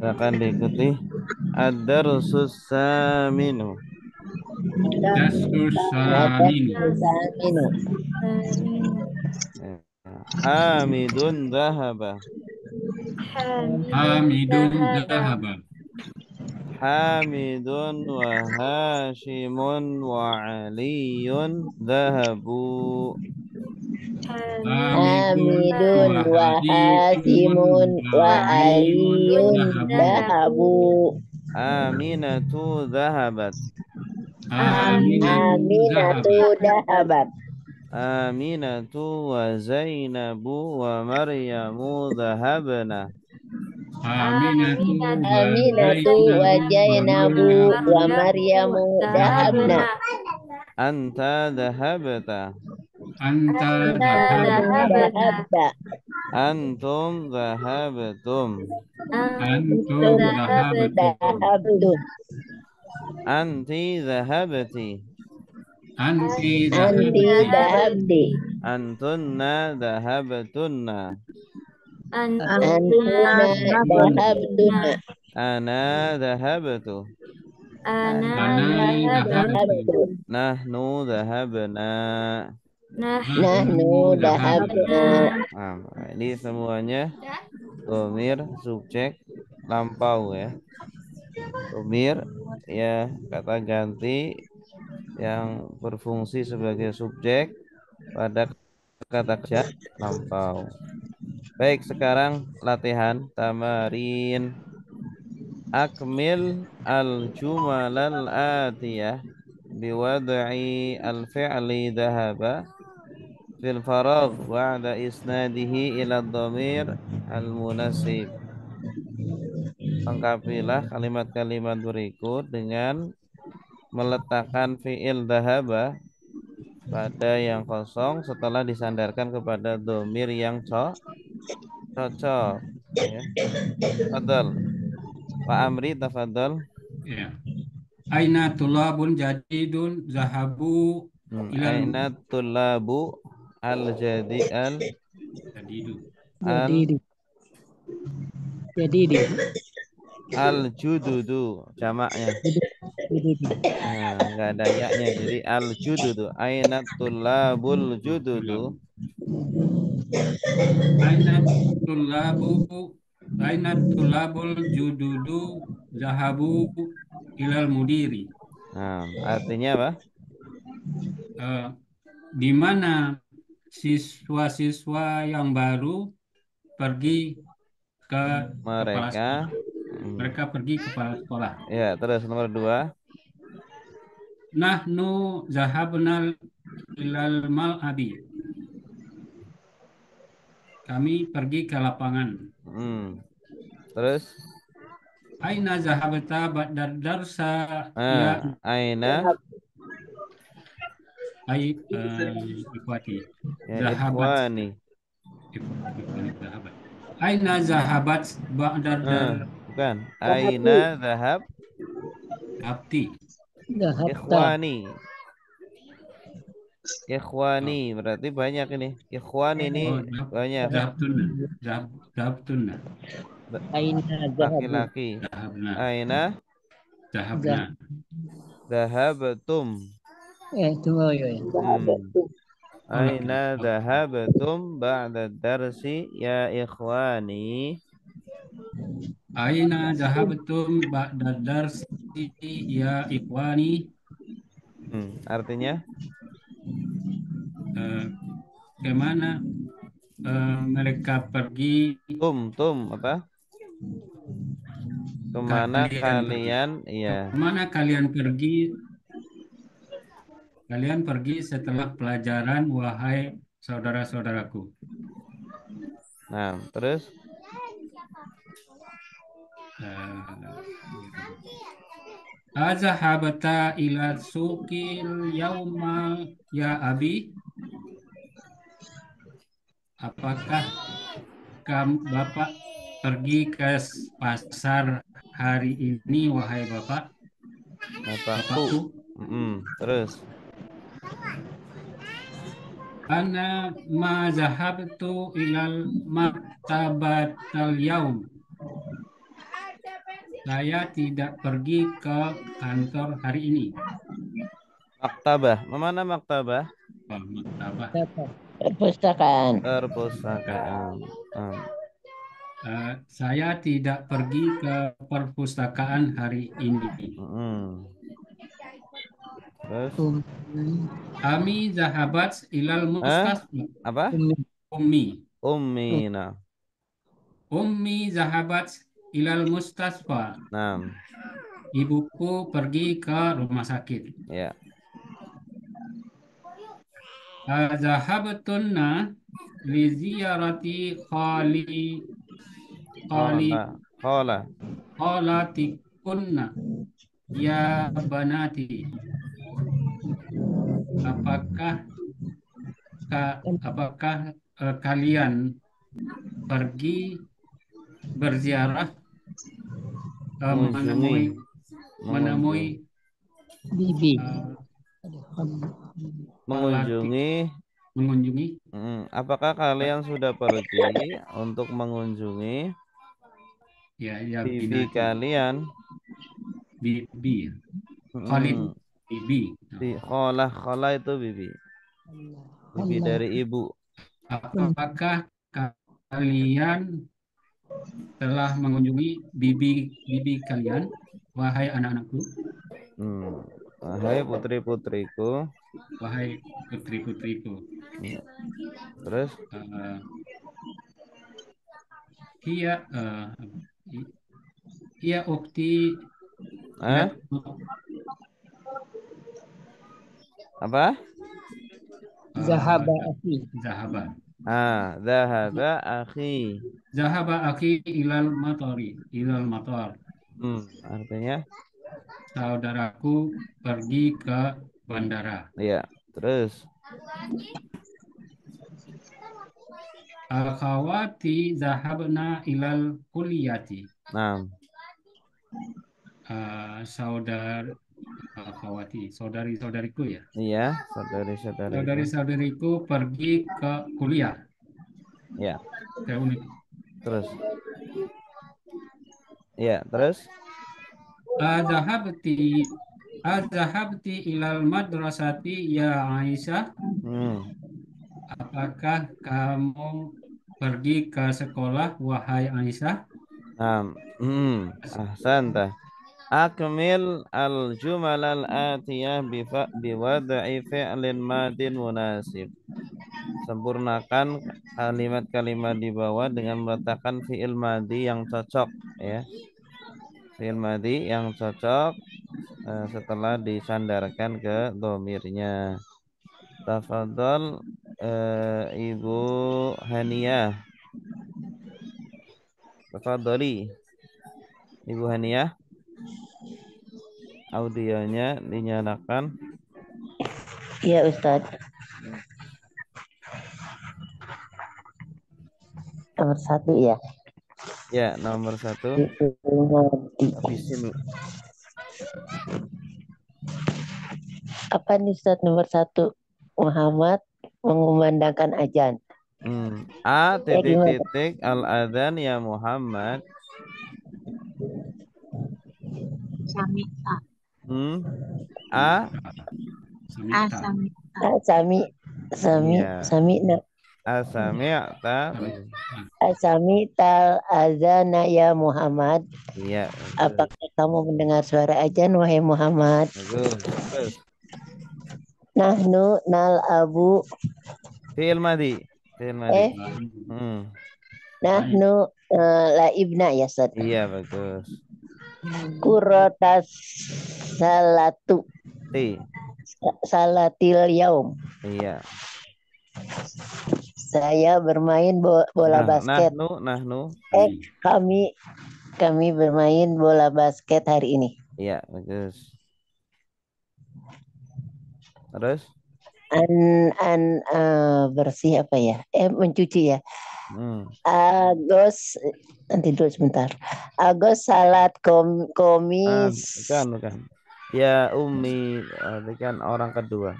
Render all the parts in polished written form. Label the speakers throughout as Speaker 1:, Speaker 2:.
Speaker 1: Silakan diikuti. Ad-darsus saminu.
Speaker 2: Dasus
Speaker 3: Ada
Speaker 2: saminu.
Speaker 3: saminu.
Speaker 1: Hamidun dhahaba.
Speaker 2: Hamidun dhahaba.
Speaker 1: Hamidun wa Hashimun wa Aliyun dhahabu.
Speaker 2: Hamidun
Speaker 3: Hamidun
Speaker 2: wa
Speaker 3: wa
Speaker 2: Hasimun
Speaker 3: Hasimun
Speaker 2: wa
Speaker 3: wa
Speaker 2: Aliyun
Speaker 3: Aliyun
Speaker 2: dhahabu.
Speaker 3: dahabu.
Speaker 1: Aminatu dhahabat.
Speaker 2: Aminatu
Speaker 3: Aminatu
Speaker 2: dhahabat.
Speaker 3: dahabat.
Speaker 1: Aminatu wa Zainabu wa Maryamu dhahabna.
Speaker 2: Aminatu wa
Speaker 3: Aminatu wa
Speaker 2: Zainabu wa
Speaker 3: Jainabu wa
Speaker 2: Maryamu
Speaker 3: Maryamu dahabna.
Speaker 2: dhahabna.
Speaker 1: Anta dhahabta.
Speaker 2: Anta
Speaker 3: Anu
Speaker 2: dhahabta.
Speaker 3: dahabta.
Speaker 1: Antum dhahabtum.
Speaker 2: Antum
Speaker 3: Antum
Speaker 2: dhahabtum.
Speaker 3: dahabtum.
Speaker 1: Anti dhahabti.
Speaker 2: Anti
Speaker 3: Anti
Speaker 2: dhahabti.
Speaker 3: dahabti.
Speaker 1: Antunna dhahabtunna.
Speaker 3: Antuna dahabtuna.
Speaker 1: Ana dhahabtu.
Speaker 2: Ana dhahabtu.
Speaker 3: Dahabtu.
Speaker 1: Nahnu dhahabna.
Speaker 3: Nahnu dahabna.
Speaker 1: Nah, ini semuanya dhamir subjek lampau ya. Dhamir ya kata ganti yang berfungsi sebagai subjek pada kata kerja lampau. Baik, sekarang latihan tamarin. Akmil al-jumal al-atiyah biwad'i al-fi'li dhahaba fil faragh ba'da isnadihi ila dhamir al-munasib. Lengkapilah kalimat-kalimat berikut dengan meletakkan fi'il dhahaba pada yang kosong setelah disandarkan kepada dhamir yang cocok ya. Tafadhal Pak Amri, tafadhal.
Speaker 2: Ya. Aina tulabun jadidun zahabu ilal
Speaker 1: Aina tullabu al-jadi
Speaker 2: jadidu.
Speaker 1: al-jududu jamaknya. Nah, enggak ada ya-nya jadi al-jududu. Aina tullabul jududu.
Speaker 2: Aina tulabu Aina tulabul jududu zahabu ilal mudiri.
Speaker 1: Nah, artinya apa?
Speaker 2: Di mana siswa-siswa yang baru pergi ke kepala sekolah. Mereka pergi ke kepala sekolah.
Speaker 1: Ya, terus nomor 2.
Speaker 2: Nahnu zahabna ilal mal'abi. Kami pergi ke lapangan.
Speaker 1: Terus
Speaker 2: Aina zahabta ba'dar darsa ya
Speaker 1: aina
Speaker 2: ikhwati.
Speaker 1: ya
Speaker 2: Zahabat.
Speaker 1: ikhwani.
Speaker 2: Zahabat. Aina zahabat ba'dar
Speaker 1: Bukan. Aina zahab
Speaker 2: abti.
Speaker 1: ikhwani. Ikhwani berarti banyak ini. Ikhwan ini banyak.
Speaker 2: Zahabtunna.
Speaker 1: Laki-laki. Aina
Speaker 2: Zahabna.
Speaker 1: zahabtum. Aina zahabtum ba'da darsi ya ikhwani.
Speaker 2: Aina zahabtum ba'da darsi ya ikhwani.
Speaker 1: Artinya
Speaker 2: kemana mereka pergi?
Speaker 1: Apa? Kemana kalian? Iya.
Speaker 2: Kemana kalian pergi? Kalian pergi setelah pelajaran, wahai saudara-saudaraku.
Speaker 1: Nah, terus?
Speaker 2: Azahabata ila suqil yauma ya abi? Apakah Bapak pergi ke pasar hari ini, wahai Bapak?
Speaker 1: Bapakku. Terus?
Speaker 2: Ana ma zahabtu ilal maktabatal yaum. Saya tidak pergi ke kantor hari ini.
Speaker 1: Maktabah. Mana maktabah?
Speaker 2: Oh, maktabah.
Speaker 3: Perpustakaan.
Speaker 1: Perpustakaan.
Speaker 2: Saya tidak pergi ke perpustakaan hari ini.
Speaker 1: Hmm. Terus?
Speaker 2: Kami zahabat ilal mustasfa.
Speaker 1: Apa?
Speaker 2: Ummi.
Speaker 1: Ummina.
Speaker 2: Ummi zahabat ilal mustasfa.
Speaker 1: Nah,
Speaker 2: Ibuku pergi ke rumah sakit.
Speaker 1: ya.
Speaker 2: Zahabtunna li ziyarati khali
Speaker 1: Kola. Kola.
Speaker 2: khalatikunna ya banati. Apakah apakah kalian pergi berziarah
Speaker 1: Mengunjungi.
Speaker 2: menemui
Speaker 3: Bibi.
Speaker 1: Mengunjungi.
Speaker 2: mengunjungi
Speaker 1: Apakah kalian sudah pergi untuk mengunjungi
Speaker 2: ya
Speaker 1: bibi
Speaker 2: binati
Speaker 1: kalian?
Speaker 2: bibi Khalid bibi.
Speaker 1: Khola itu bibi. Bibi dari ibu.
Speaker 2: Apakah kalian telah mengunjungi bibi kalian, wahai anak-anakku,
Speaker 1: Wahai putri-putriku.
Speaker 2: wahai putri-putriku.
Speaker 1: Terus?
Speaker 2: Ia ia ukti
Speaker 1: Apa?
Speaker 3: Zahaba akhi.
Speaker 2: Zahaba.
Speaker 1: Zahaba akhi.
Speaker 2: Zahaba akhi ilal matar.
Speaker 1: Artinya?
Speaker 2: Saudaraku pergi ke bandara.
Speaker 1: Iya. Terus?
Speaker 2: Akhawati zahabna ilal kulliyati. Saudari-saudariku ya.
Speaker 1: Iya, saudari-saudariku.
Speaker 2: Saudari-saudariku pergi ke kuliah.
Speaker 1: Ya.
Speaker 2: Ke uni.
Speaker 1: Terus? Iya, terus?
Speaker 2: Azahabti ilal madrasati ya Aisyah. Apakah kamu pergi ke sekolah, wahai Aisyah?
Speaker 1: Ahsanta. Akmil al-jumal al-atiyah biwad'i fi'lin madin munasib. Sempurnakan kalimat-kalimat di bawah dengan meletakkan fi'il madi yang cocok, ya. Fi'il madi yang cocok setelah disandarkan ke domirnya. Tafadhol Ibu Haniyah. Tafadholi Ibu Haniyah. Audionya dinyalakan.
Speaker 3: Iya Ustaz. Nomor 1 ya.
Speaker 1: Ya, nomor 1. Habisin.
Speaker 3: Apa nih Ustaz nomor 1? Muhammad mengumandangkan azan.
Speaker 1: Titik al-adzan ya Muhammad.
Speaker 4: Sami'ta.
Speaker 3: Sami'na.
Speaker 1: Asami'ta.
Speaker 3: Asami'tal azana ya Muhammad.
Speaker 1: Iya.
Speaker 3: Apakah kamu mendengar suara azan wahai Muhammad?
Speaker 1: Bagus.
Speaker 3: Nahnu nal abu.
Speaker 1: Fi'il madi.
Speaker 3: Nahnu laibna ya Ustaz.
Speaker 1: Iya, bagus.
Speaker 3: Kurotas salatil yaum.
Speaker 1: Iya.
Speaker 3: Saya bermain bola basket.
Speaker 1: Nahnu.
Speaker 3: Kami bermain bola basket hari ini.
Speaker 1: Iya, bagus. Terus?
Speaker 3: Bersih apa ya? Mencuci ya. Agos nanti dulu sebentar. Agos salat komis.
Speaker 1: Bukan. Ya Umi, itu kan orang kedua.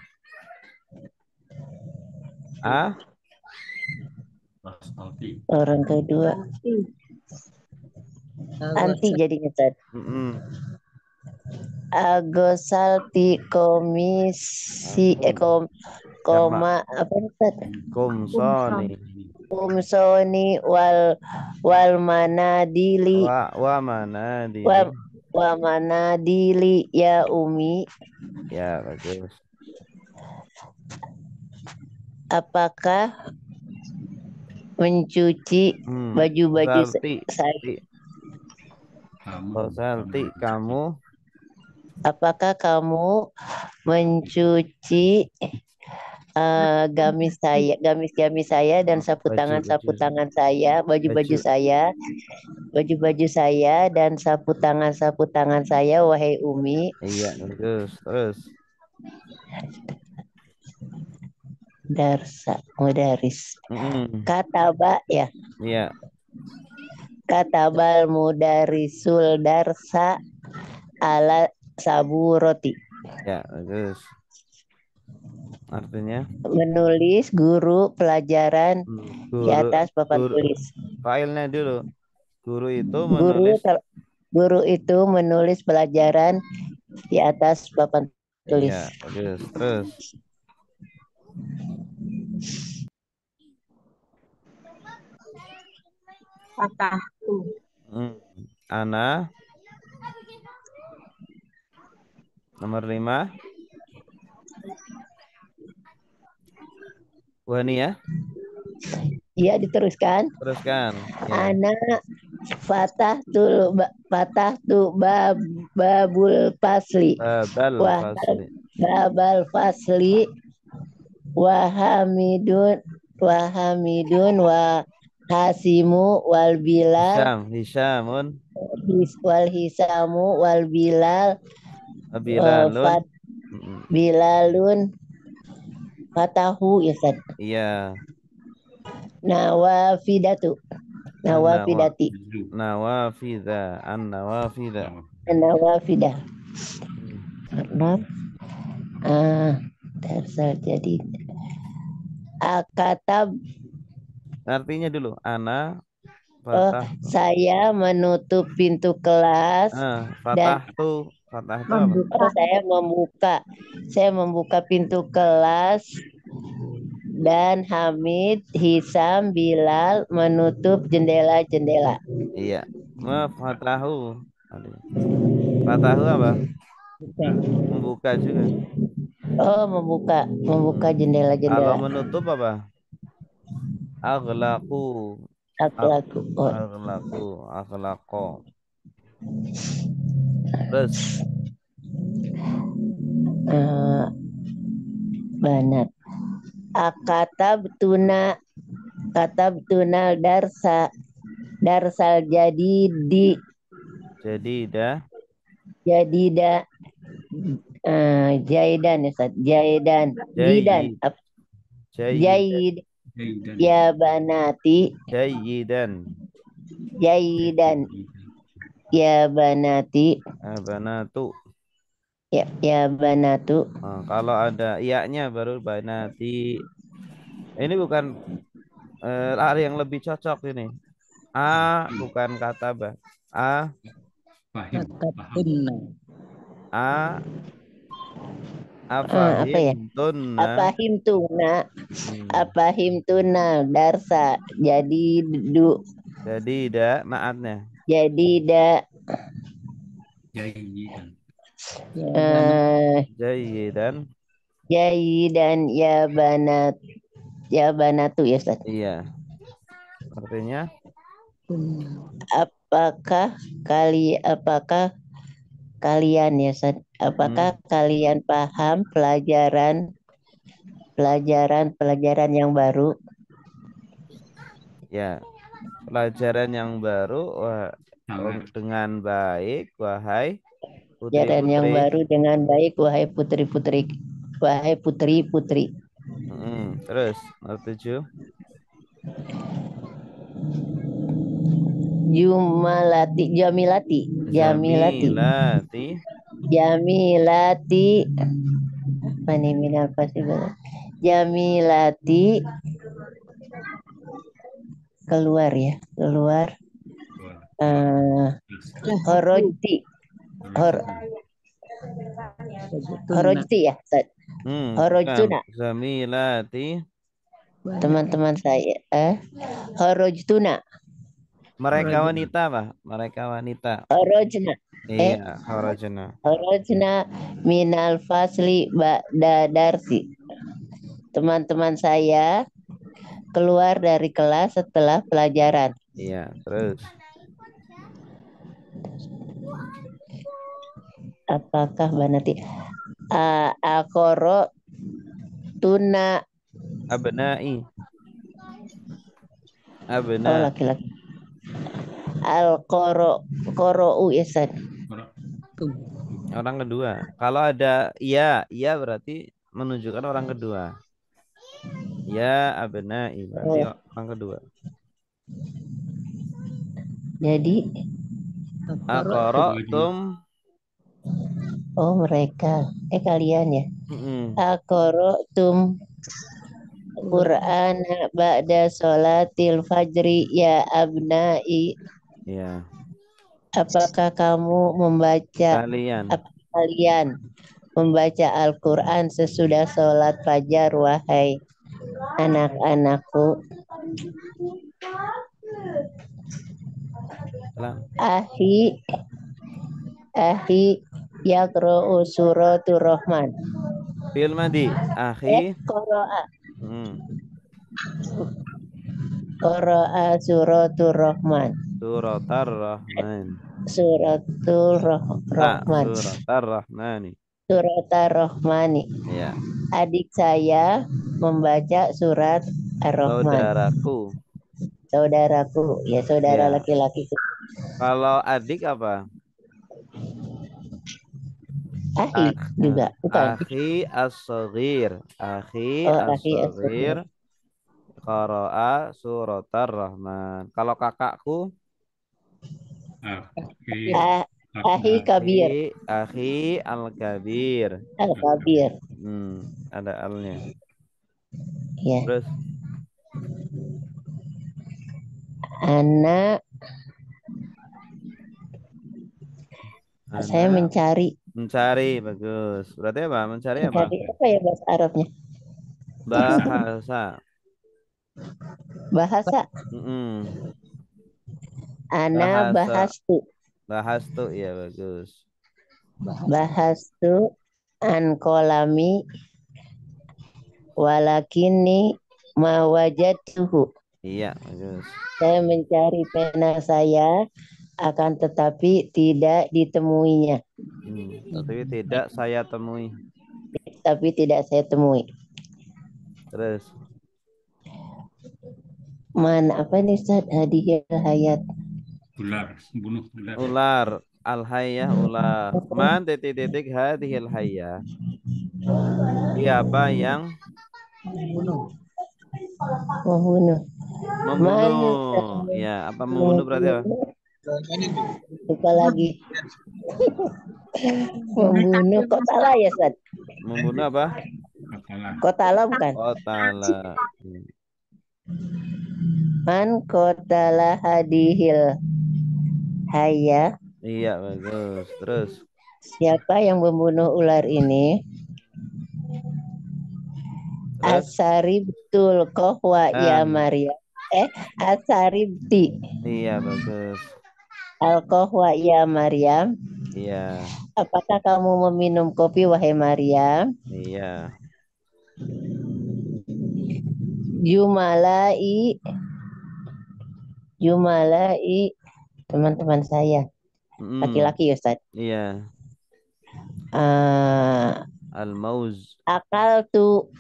Speaker 3: Orang kedua. Anti jadinya Ustaz. Agosalti komisi koma apa Ustaz?
Speaker 1: Kumsoni.
Speaker 3: Kumsoni wal manadili
Speaker 1: Wa mana di.
Speaker 3: wa manadili ya umi.
Speaker 1: Ya, bagus.
Speaker 3: Apakah mencuci baju-baju saya?
Speaker 1: Salti, kamu.
Speaker 3: Apakah kamu mencuci gamis saya dan sapu tangan saya, baju-baju saya dan sapu tangan saya, wahai Umi?
Speaker 1: Iya, bagus. Terus.
Speaker 3: Mudaris. Kataba ya.
Speaker 1: Iya.
Speaker 3: Katabal mudarisul darsa ala saburoti.
Speaker 1: Ya, bagus. Artinya?
Speaker 3: Menulis guru pelajaran di atas papan tulis.
Speaker 1: Failnya dulu. Guru itu menulis.
Speaker 3: Guru itu menulis pelajaran di atas papan tulis.
Speaker 1: Iya, bagus. Terus.
Speaker 4: Fatahtu.
Speaker 1: Ana. Nomor 5. Wani ya?
Speaker 3: Iya, diteruskan.
Speaker 1: Teruskan.
Speaker 3: Ya. Ana fatahtu babul fasli. Babal fasli wahamidun wa hasimu wal bilal
Speaker 1: Hisamun
Speaker 3: wal hisamu wal bilal bilalun fatahu ya Ustaz.
Speaker 1: Iya.
Speaker 3: Nawafidati. Nawafidah. Tersal jadi akatab.
Speaker 1: Artinya dulu ana
Speaker 3: saya menutup pintu kelas.
Speaker 1: Fatah itu
Speaker 3: saya membuka pintu kelas dan Hamid, Hisam, Bilal menutup jendela-jendela.
Speaker 1: Iya. Fatahu. Fatahu apa? Membuka juga.
Speaker 3: Oh, membuka jendela-jendela.
Speaker 1: Kalau menutup apa? Aghlaqu. Terus
Speaker 3: banat. Katabtuna darsal jadidah jaidan ya Ustaz. Jaidan ya banati
Speaker 1: jayidan
Speaker 3: ya banati
Speaker 1: banatu
Speaker 3: ya banatu.
Speaker 1: Kalau ada iya-nya baru banati. Ini bukan yang lebih cocok ini. Bukan kata bah. Afahimtuna darsa jadi naatnya jayidan ya banatu ya Ustaz. Iya. Artinya
Speaker 3: apakah kalian ya Ustaz? Apakah kalian paham pelajaran yang baru?
Speaker 1: Ya, pelajaran yang baru dengan baik, wahai
Speaker 3: pelajaran yang baru dengan baik, wahai putri-putri.
Speaker 1: Terus, nomor 7. Jamilati.
Speaker 3: Apa nih minal fasibah? Jamilati keluar Horojti. Horojti ya, Ustaz.
Speaker 1: Bukan.
Speaker 3: Horojtuna.
Speaker 1: Zamilati.
Speaker 3: Teman-teman saya. Horojtuna.
Speaker 1: Mereka wanita, Pak. Mereka wanita.
Speaker 3: Horojna.
Speaker 1: Iya, kharajna.
Speaker 3: Horojna minal fasli ba'da darsi. Teman-teman saya keluar dari kelas setelah pelajaran.
Speaker 1: Iya, terus.
Speaker 3: Apakah Banati? Akoro tuna.
Speaker 1: Abnai.
Speaker 3: Oh,
Speaker 1: Abna.
Speaker 3: laki-laki. Korou ya, Ustaz.
Speaker 1: Orang kedua. Kalau ada iya berarti menunjukkan orang kedua. Ya, abnai berarti orang kedua.
Speaker 3: Jadi
Speaker 1: Aqra'tum.
Speaker 3: oh mereka. Kalian ya.
Speaker 1: Mm-mm.
Speaker 3: Aqra'tum Quran ba'da sholatil fajri ya abnai.
Speaker 1: Iya.
Speaker 3: Apakah kamu membaca kalian membaca Al-Quran sesudah sholat fajar, wahai anak-anakku? Ahi yaqra'u suratul Rahman.
Speaker 1: Fi'il madhi. Akhi.
Speaker 3: Qara'a. Qara'a suratul Rahman.
Speaker 1: Suratar Rahman.
Speaker 3: Suratul Rahman.
Speaker 1: Suratar Rahmani.
Speaker 3: Suratar Rahmani.
Speaker 1: Ya.
Speaker 3: Adik saya membaca surat Ar-Rahman. Saudaraku, ya saudara laki-laki.
Speaker 1: Kalau adik apa?
Speaker 3: Akhi juga, bukan?
Speaker 1: Akhi as-saghir. Akhi as-saghir qara'a suratar Rahman. Kalau kakakku?
Speaker 3: Akhi kabir.
Speaker 1: Akhi al-kabir.
Speaker 3: Al-kabir.
Speaker 1: Ada al-nya.
Speaker 3: Ya.
Speaker 1: Terus
Speaker 3: saya mencari.
Speaker 1: Mencari, bagus. Berarti apa? Mencari apa?
Speaker 3: Mencari apa ya bahasa Arabnya? Bahasa. Ana bahastu.
Speaker 1: Bahastu, ya bagus.
Speaker 3: Bahastu an kolami walakini ma wajadtuhu.
Speaker 1: Iya, bagus.
Speaker 3: Saya mencari pena saya, akan tetapi tidak ditemuinya.
Speaker 1: Tapi tidak saya temui.
Speaker 3: Tapi tidak saya temui.
Speaker 1: Terus.
Speaker 3: Apa nih Ustaz? Hadiyah hayat.
Speaker 2: Ular, bunuh ular.
Speaker 1: Ular, al-hayyah ular. Man titik hadhil hayyah. Siapa yang
Speaker 3: membunuh?
Speaker 1: Ya, apa membunuh berarti apa?
Speaker 3: Lupa lagi. Membunuh kotala ya, Ustaz?
Speaker 1: Membunuh apa?
Speaker 3: Kotala bukan?
Speaker 1: Kotala.
Speaker 3: Man kotala hadihil hayya.
Speaker 1: Iya, bagus. Terus.
Speaker 3: Siapa yang membunuh ular ini? Asaribtul kohwa ya Maryam. Asaribti.
Speaker 1: Iya, bagus.
Speaker 3: Al-kohwa ya Maryam.
Speaker 1: Iya.
Speaker 3: Apakah kamu meminum kopi, wahai Maryam?
Speaker 1: Iya.
Speaker 3: Jumalai teman-teman saya. Laki-laki ya, Ustaz?
Speaker 1: Iya. Al-mauz.
Speaker 3: Akaltu.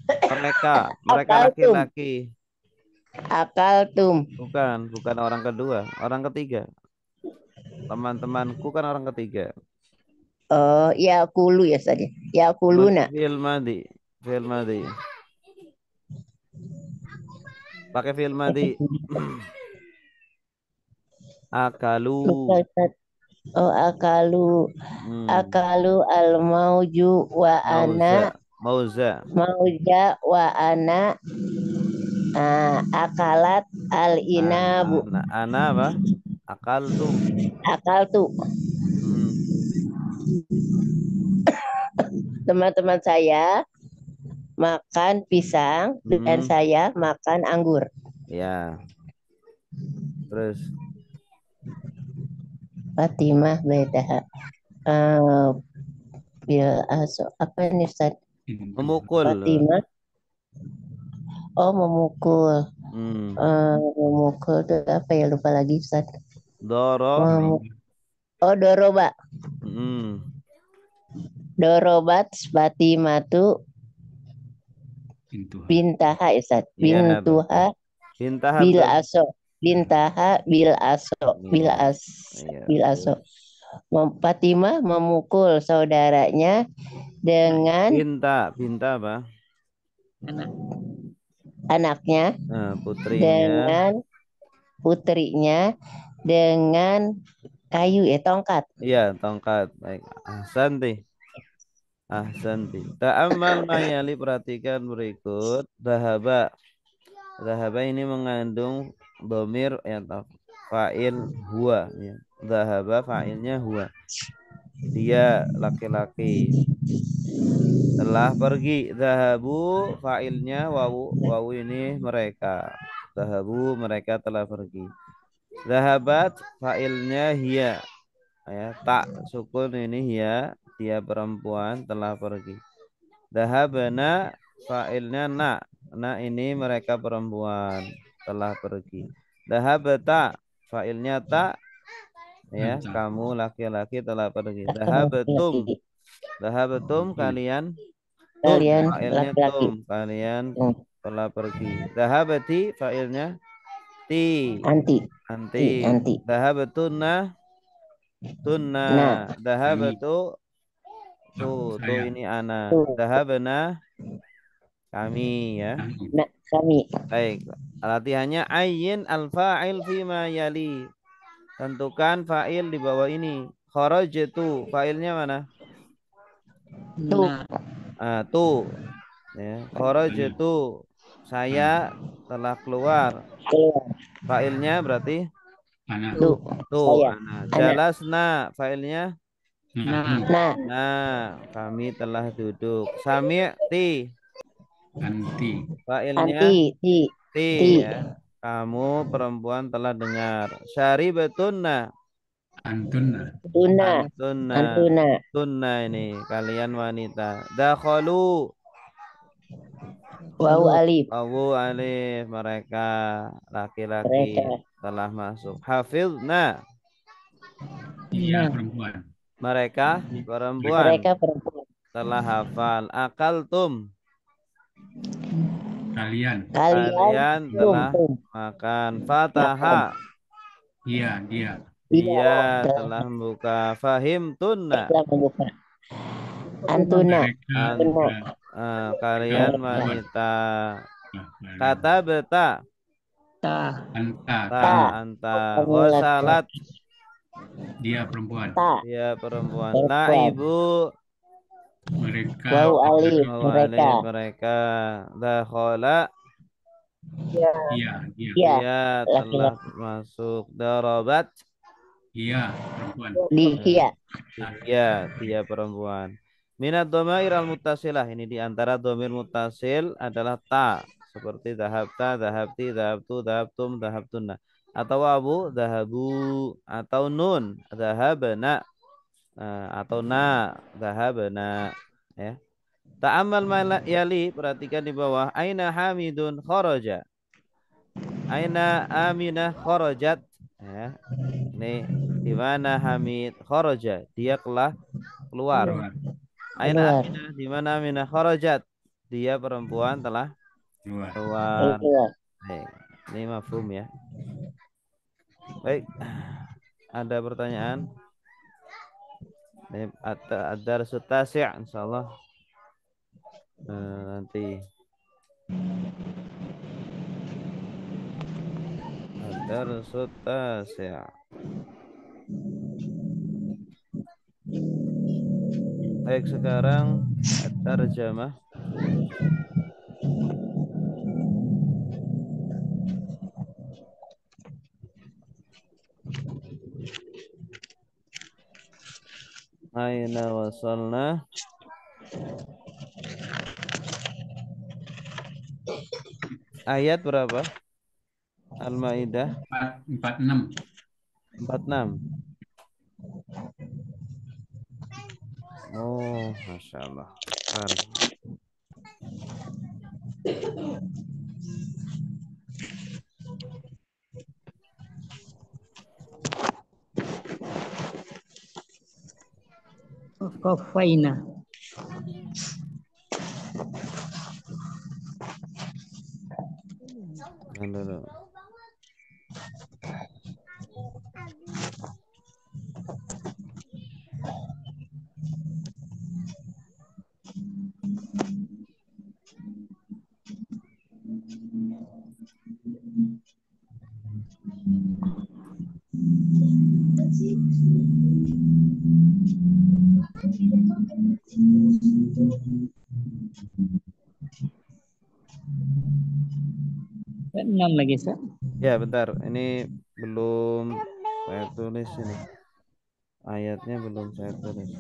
Speaker 1: Mereka laki-laki.
Speaker 3: Akaltum.
Speaker 1: Bukan orang kedua, orang ketiga. Teman-temanku kan orang ketiga.
Speaker 3: Oh, ya kulu ya saja. Ya kuluna.
Speaker 1: Fi'il madhi. Pakai fi'il madhi. Akalu.
Speaker 3: Oh, akalu. Akalu al-mauju wa ana.
Speaker 1: Mauja
Speaker 3: Mauja wa ana Akalat al-inabu.
Speaker 1: Ana apa? Akal tuh.
Speaker 3: Akal tuh. Teman-teman saya makan pisang dan saya makan anggur.
Speaker 1: Ya. Terus
Speaker 3: Fatimah beda. Bil aso apa nih Ustaz?
Speaker 1: memukul.
Speaker 3: Fatimah. Oh, memukul. Memukul itu apa ya, lupa lagi Ustaz.
Speaker 1: Doro.
Speaker 3: Oh, doroba. Dorobat Fatimatu bintaha Ustaz. Bintuha bil aso. Bintaha bil aso. Bil aso. Fatimah memukul saudaranya dengan
Speaker 1: Binta apa?
Speaker 3: Anaknya, dengan putrinya dengan kayu tongkat.
Speaker 1: Iya, tongkat. Baik. Ahsanti. Ta'ammal mayali, perhatikan berikut. Dahaba. Dahaba ini mengandung domir fa'il huwa ya. Dahaba fa'ilnya huwa. Dia laki-laki. Telah pergi. Dahabu fa'ilnya wawu. Wawu ini mereka. Dahabu mereka telah pergi. Dahabat fa'ilnya hiya. Ya, tak sukun ini hiya, dia perempuan telah pergi. Dahabana fa'ilnya na. Na ini mereka perempuan telah pergi. Dahabata fa'ilnya ta, ya, kamu laki-laki telah pergi. Dahabatum. Dahabatum kalian. Tum fa'ilnya tum, kalian telah pergi. Dahabati fa'ilnya ti. Anti. Dahabatuna tunna. Dahabatu tuh ini ana. Dahabana kami ya.
Speaker 3: Kami.
Speaker 1: Baik. Latihannya ayyin al-fa'il fima yali. Tentukan fa'il di bawah ini. Kharajtu fa'ilnya mana? Tu. Ya, kharajtu saya telah keluar. Fa'ilnya berarti ana. Jalasna fa'ilnya kami telah duduk. Sami'ti fa'ilnya ti ya. Kamu perempuan telah dengar. Syaribatunna tunna ini kalian wanita. Dakhalu
Speaker 3: wawu alif
Speaker 1: mereka laki-laki telah masuk. Hafizna mereka perempuan telah hafal. Akaltum kalian telah makan. Fataha dia telah membuka. Fahimtunna
Speaker 3: antuna
Speaker 1: kalian wanita. Kata beta anta. Wasalat dia perempuan. Laibu
Speaker 3: mereka.
Speaker 1: Mereka. Dakhala dia telah masuk. Darabat dia perempuan. Minat dhamair al-muttasilah, ini diantara dhamir muttasil adalah ta, seperti dhahabta, dhahabti, dhahabtu, dhahabtum, dhahabtunna, atau wawu dhahabu, atau nun dhahabana, atau na dhahabana ya. Ta'ammal yali, perhatikan di bawah. Aina Hamidun kharaja. Aina Aminah kharajat ya. Ini di mana Hamid kharaja? Dia telah keluar. Aina Aminah, di mana Aminah kharajat? Dia perempuan telah keluar. Baik, ini mafhum ya. Baik. Ada pertanyaan? Ini ada sutasi' insyaallah. Nanti ada sutasi'. Baik, sekarang tarjamah. Aina wasalna. Ayat berapa? Al-Maidah
Speaker 2: 46.
Speaker 1: 46. Oh, Masya Allah. Bentar.
Speaker 5: Kofaina.
Speaker 1: Tahan dulu.
Speaker 5: Enam lagi, Ustaz.
Speaker 1: Ya, bentar. Ini belum saya tulis ini. Ayatnya belum saya tulis.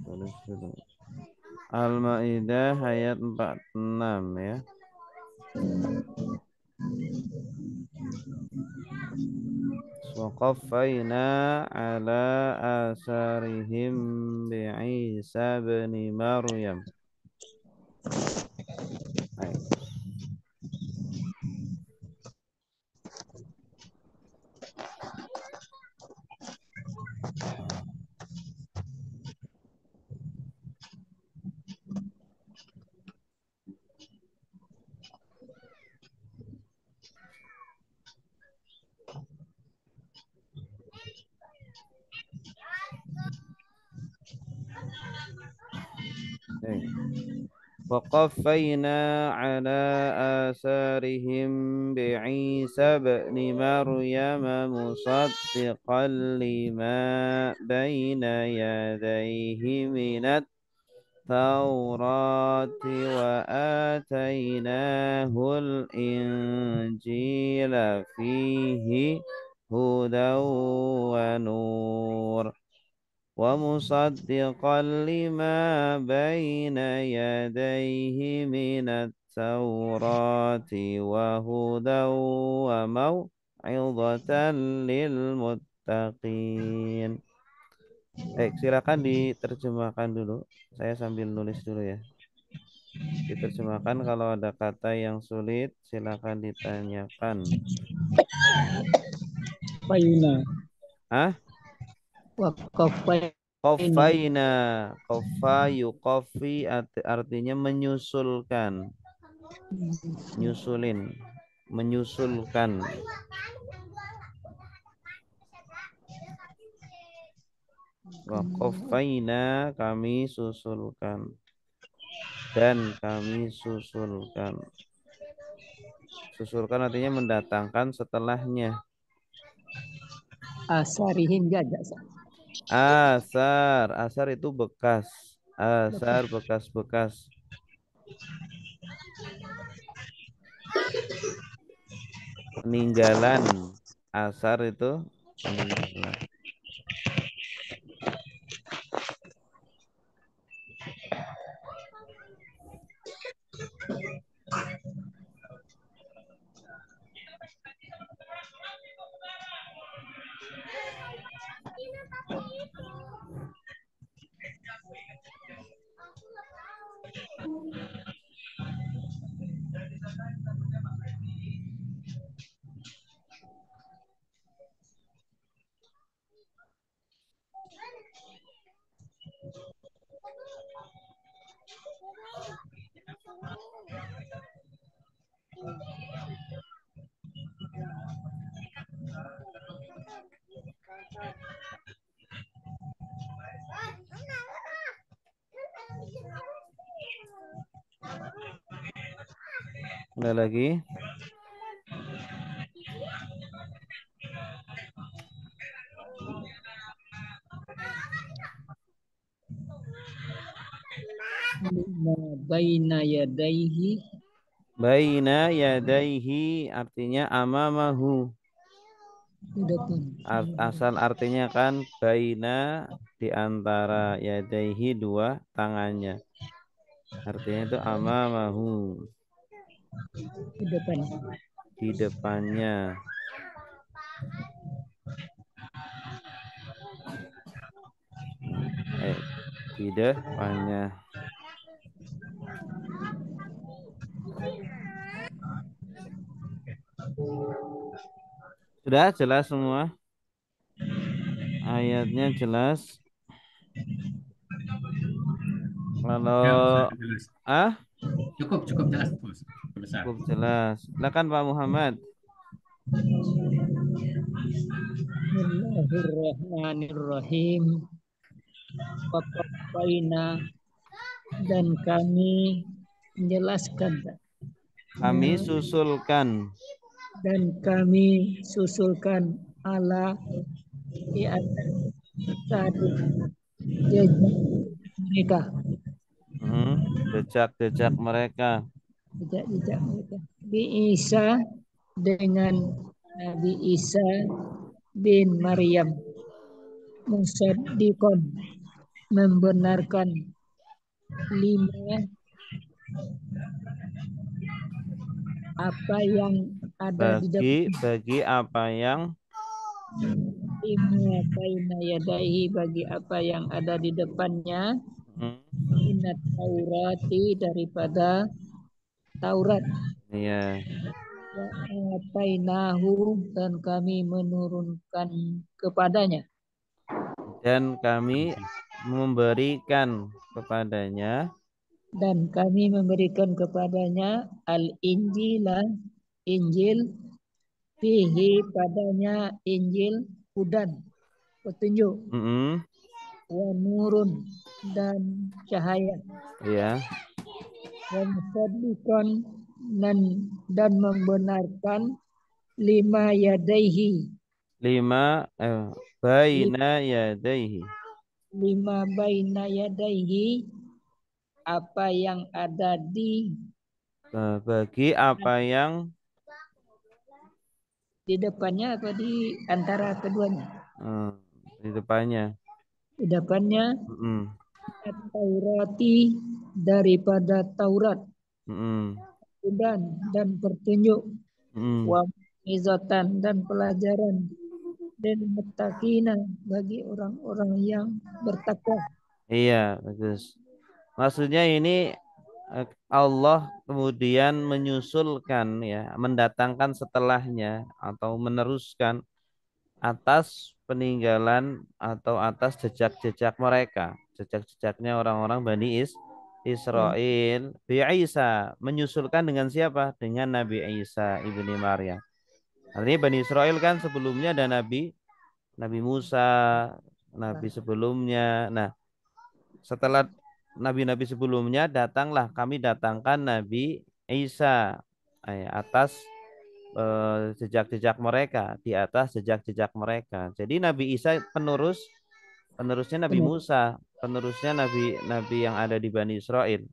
Speaker 1: Tulis dulu. Al-Maidah ayat 46 ya. وقفينا على آثارهم بعيسى بن مريم. وقفينا على آثارهم بعيسى بن مريم مصدقا لما بين يديه من التوراة وآتيناه الإنجيل فيه هدى ونور ومصدقا لما بين يديه من التوراة وهدى وموعظة للمتقين. Baik, silakan diterjemahkan dulu. Saya sambil nulis dulu ya. Diterjemahkan, kalau ada kata yang sulit silakan ditanyakan.
Speaker 5: Kofaina.
Speaker 1: Hah?
Speaker 5: Wa kofaina.
Speaker 1: Qafaina, qafa yuqafi artinya menyusulkan, nyusulin, menyusulkan. Wa qafaina, kami susulkan, dan kami susulkan. Susulkan artinya mendatangkan setelahnya.
Speaker 5: Asarihim jaza.
Speaker 1: Asar, asar itu bekas. Asar bekas-bekas. Peninggalan. Asar itu peninggalan. Ada lagi?
Speaker 5: Baina yadaihi.
Speaker 1: Baina yadaihi artinya amamahu.
Speaker 5: Di depan.
Speaker 1: Asal artinya kan baina di antara yadaihi dua tangannya. Artinya itu amamahu,
Speaker 5: Di depan.
Speaker 1: di depannya. Di depannya. Sudah jelas semua? Ayatnya jelas. Kalau
Speaker 2: Ya, Ustaz, jelas.
Speaker 1: ah
Speaker 2: Cukup jelas, Ustaz. Besar.
Speaker 1: cukup jelas. Silakan Pak Muhammad.
Speaker 5: Bismillahirrahmanirrahim. Waqafaina, dan kami menjelaskan,
Speaker 1: Kami susulkan
Speaker 5: dan kami susulkan ala di atas tadi jejak mereka,
Speaker 1: jejak-jejak mereka.
Speaker 5: jejak-jejak mereka. Nabi Isa, dengan Nabi Isa bin Maryam, musaddiqon, membenarkan lima apa yang ada di depan,
Speaker 1: Bagi apa yang
Speaker 5: lima baina yadaihi, bagi apa yang ada di depannya, minat Taurati, daripada Taurat.
Speaker 1: ya
Speaker 5: Atainahu, dan kami menurunkan kepadanya,
Speaker 1: dan kami memberikan kepadanya
Speaker 5: dan kami memberikan kepadanya al-Injil, Injil, fihi, padanya Injil, hudan, petunjuk, wa nurun, dan cahaya,
Speaker 1: ya
Speaker 5: wa musaddiqan, dan membenarkan lima yadaihi,
Speaker 1: lima baina yadaihi,
Speaker 5: lima baina yadaihi, apa yang ada di
Speaker 1: bagi apa yang
Speaker 5: depannya atau di antara keduanya.
Speaker 1: di depannya.
Speaker 5: Di depannya Taurati, daripada Taurat, dan petunjuk, wa izatan, dan pelajaran, dan muttaqina, bagi orang-orang yang bertakwa.
Speaker 1: Iya, bagus. Maksudnya ini Allah kemudian menyusulkan, ya, mendatangkan setelahnya atau meneruskan atas peninggalan atau atas jejak-jejak mereka, jejak-jejaknya orang-orang Bani Israel. Bi Isa, menyusulkan dengan siapa? Dengan Nabi Isa ibni Maryam. Artinya Bani Israel kan sebelumnya ada Nabi Musa, nabi sebelumnya. Nah, setelah nabi-nabi sebelumnya datanglah, kami datangkan Nabi Isa atas jejak-jejak mereka, di atas jejak-jejak mereka. Jadi Nabi Isa penerusnya Nabi Musa, penerusnya nabi-nabi yang ada di Bani Israel.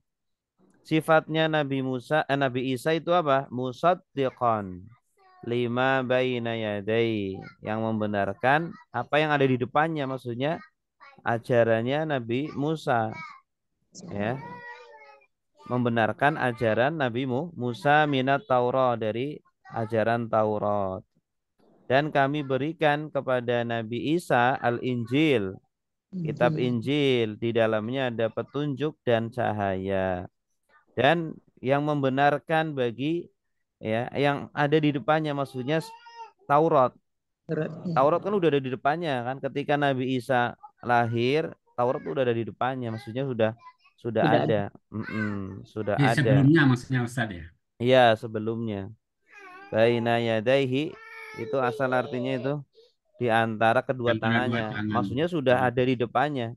Speaker 1: Sifatnya Nabi Isa itu apa? Musaddiqan lima baina yadai, yang membenarkan apa yang ada di depannya, maksudnya ajarannya Nabi Musa, ya, membenarkan ajaran Nabi Musa minat Taurat, dari ajaran Taurat. Dan kami berikan kepada Nabi Isa al-Injil, kitab Injil, di dalamnya ada petunjuk dan cahaya, dan yang membenarkan bagi, ya, yang ada di depannya, maksudnya Taurat. Taurat kan udah ada di depannya kan, ketika Nabi Isa lahir, Taurat udah ada di depannya, maksudnya sudah ada. Sudah
Speaker 2: Ya,
Speaker 1: ada.
Speaker 2: sebelumnya maksudnya Ustaz ya.
Speaker 1: Iya, sebelumnya. Baina yadaihi itu asal artinya itu di antara kedua
Speaker 2: Antara dua
Speaker 1: tangannya.
Speaker 2: tangan.
Speaker 1: Maksudnya sudah ada di depannya.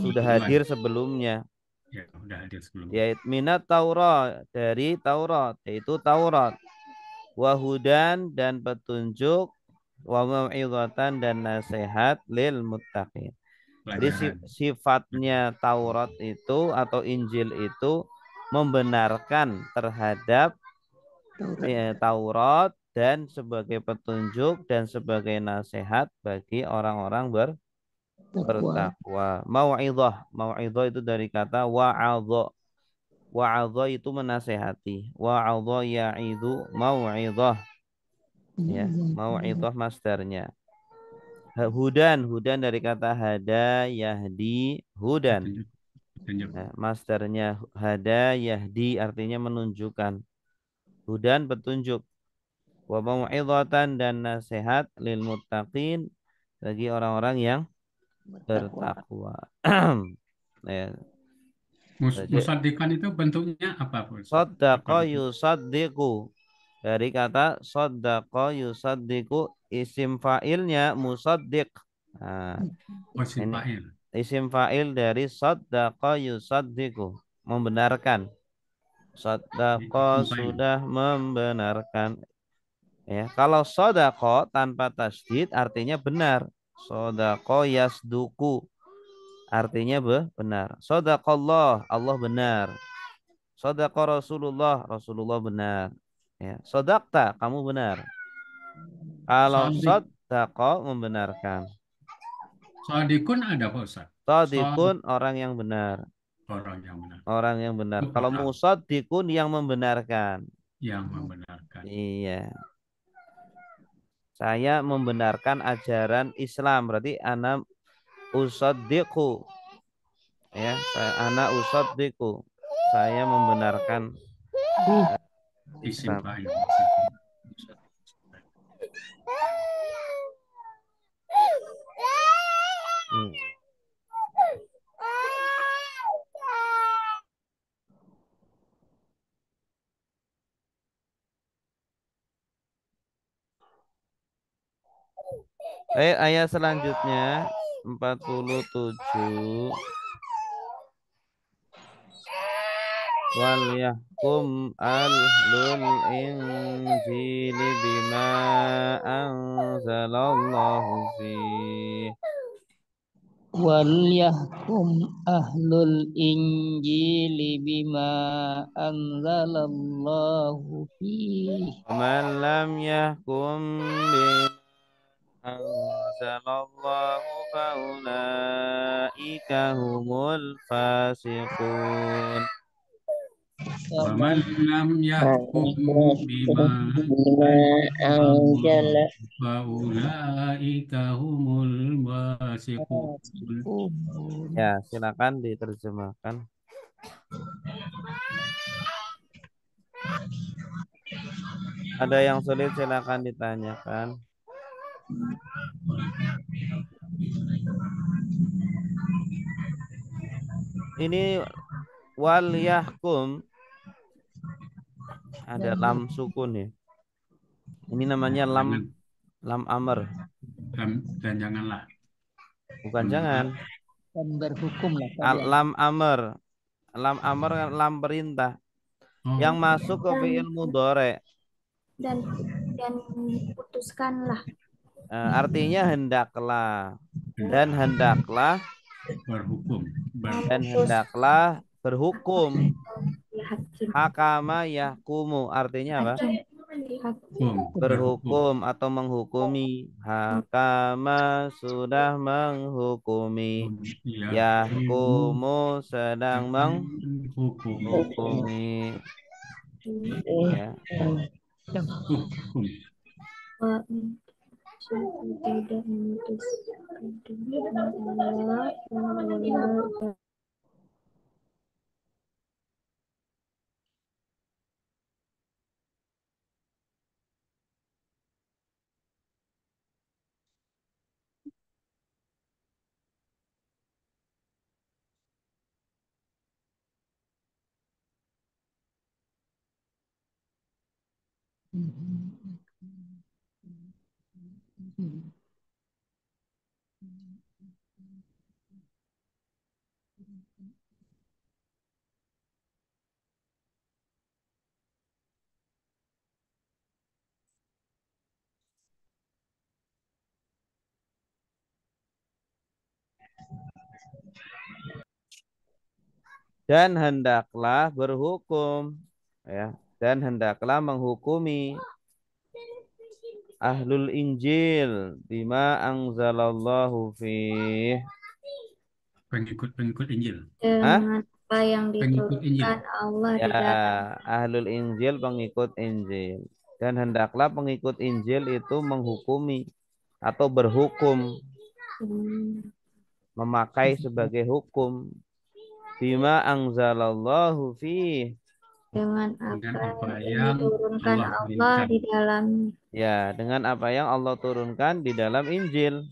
Speaker 1: Sudah hadir sebelumnya.
Speaker 2: Ya, sudah hadir sebelumnya.
Speaker 1: Yaitu minat Taurat, dari Taurat, yaitu Taurat. Wahudan, dan petunjuk, wa mau'izatan, dan nasihat lil muttaqin. Jadi sifatnya Taurat itu atau Injil itu membenarkan terhadap Taurat dan sebagai petunjuk dan sebagai nasihat bagi orang-orang bertakwa. Mau'idhah itu dari kata wa'adha. Wa'adha itu menasehati. Wa'adha ya'idu mau'idhah. Ya, mau'idhah masdarnya. Hudan dari kata hada yahdi hudan. Nah, masdarnya hada yahdi artinya menunjukkan. Hudan petunjuk. Wa mau'idhatan dan nasihat lil muttaqin bagi orang-orang yang bertakwa. Ya.
Speaker 2: Musaddiqan itu bentuknya apa, Pak Ustaz?
Speaker 1: Saddaqa yusaddiqu. Dari kata saddaqa yusaddiqu, isim fa'ilnya musaddiq. Nah,
Speaker 2: Isim
Speaker 1: ini
Speaker 2: fa'il.
Speaker 1: isim fa'il dari saddaqa yusaddiqu, membenarkan. Saddaqa
Speaker 2: Isim fa'il.
Speaker 1: sudah membenarkan. Ya, kalau sodako tanpa tasdid artinya benar. Sodako yasduku artinya benar. Sodakallah, Allah benar. Sodako Rasulullah, Rasulullah benar. Ya, sodakta, kamu benar. Kalau
Speaker 2: Sodik.
Speaker 1: sodako membenarkan.
Speaker 2: Sodikun ada, Pak Ustaz?
Speaker 1: Sodikun orang yang benar.
Speaker 2: Orang yang benar.
Speaker 1: Orang yang benar.
Speaker 2: Itu
Speaker 1: Kalau
Speaker 2: orang
Speaker 1: musadikun yang membenarkan.
Speaker 2: yang membenarkan.
Speaker 1: Iya. Saya membenarkan ajaran Islam. Berarti anak usaddiqu. Ya, anak usaddiqu. Saya membenarkan
Speaker 2: Isim
Speaker 1: Islam.
Speaker 2: fa'il.
Speaker 1: Hmm. Ayat selanjutnya 47. Wal yahkum ahlul injili bima anzalallahu fih.
Speaker 5: Wal yahkum ahlul injili bima anzalallahu fihi.
Speaker 1: Man lam yahkum bima anzalallahu faulaika humul fasiqun.
Speaker 2: Wa man lam yahkum bima
Speaker 3: anjala
Speaker 2: faulaika humul wasiqun.
Speaker 1: Ya, silakan diterjemahkan. Ada yang sulit silakan ditanyakan. Ini wal yahkum ada lam sukun ya. Ini namanya lam amr.
Speaker 2: Dan janganlah.
Speaker 1: Bukan jangan.
Speaker 5: Dan berhukum lah.
Speaker 1: Lam amr. Lam amr kan lam perintah. Yang masuk ke fi'il mudhari.
Speaker 6: Dan putuskanlah.
Speaker 1: Artinya hendaklah. Dan hendaklah
Speaker 2: Berhukum.
Speaker 1: dan hendaklah berhukum. Hakama yahkumu artinya apa? Berhukum atau menghukumi. Hakama sudah menghukumi. Yahkumu sedang menghukumi. Ya.
Speaker 2: Hukum.
Speaker 6: Tidak memutuskan
Speaker 1: Dan hendaklah berhukum. Ya. Dan hendaklah menghukumi. ahlul Injil bima anzalallahu fih.
Speaker 2: Pengikut Injil.
Speaker 1: Hah?
Speaker 6: Dengan apa yang
Speaker 2: Pengikut Injil.
Speaker 6: diturunkan Allah
Speaker 1: Ya,
Speaker 6: di dalam.
Speaker 1: ahlul Injil pengikut Injil. Dan hendaklah pengikut Injil itu menghukumi atau berhukum, memakai sebagai hukum bima anzalallahu fih.
Speaker 6: Dengan
Speaker 2: Dengan
Speaker 6: apa
Speaker 2: apa
Speaker 6: yang
Speaker 2: yang
Speaker 6: diturunkan
Speaker 2: Allah
Speaker 6: Allah
Speaker 2: turunkan.
Speaker 6: di dalam.
Speaker 1: Ya, dengan apa yang Allah turunkan di dalam Injil.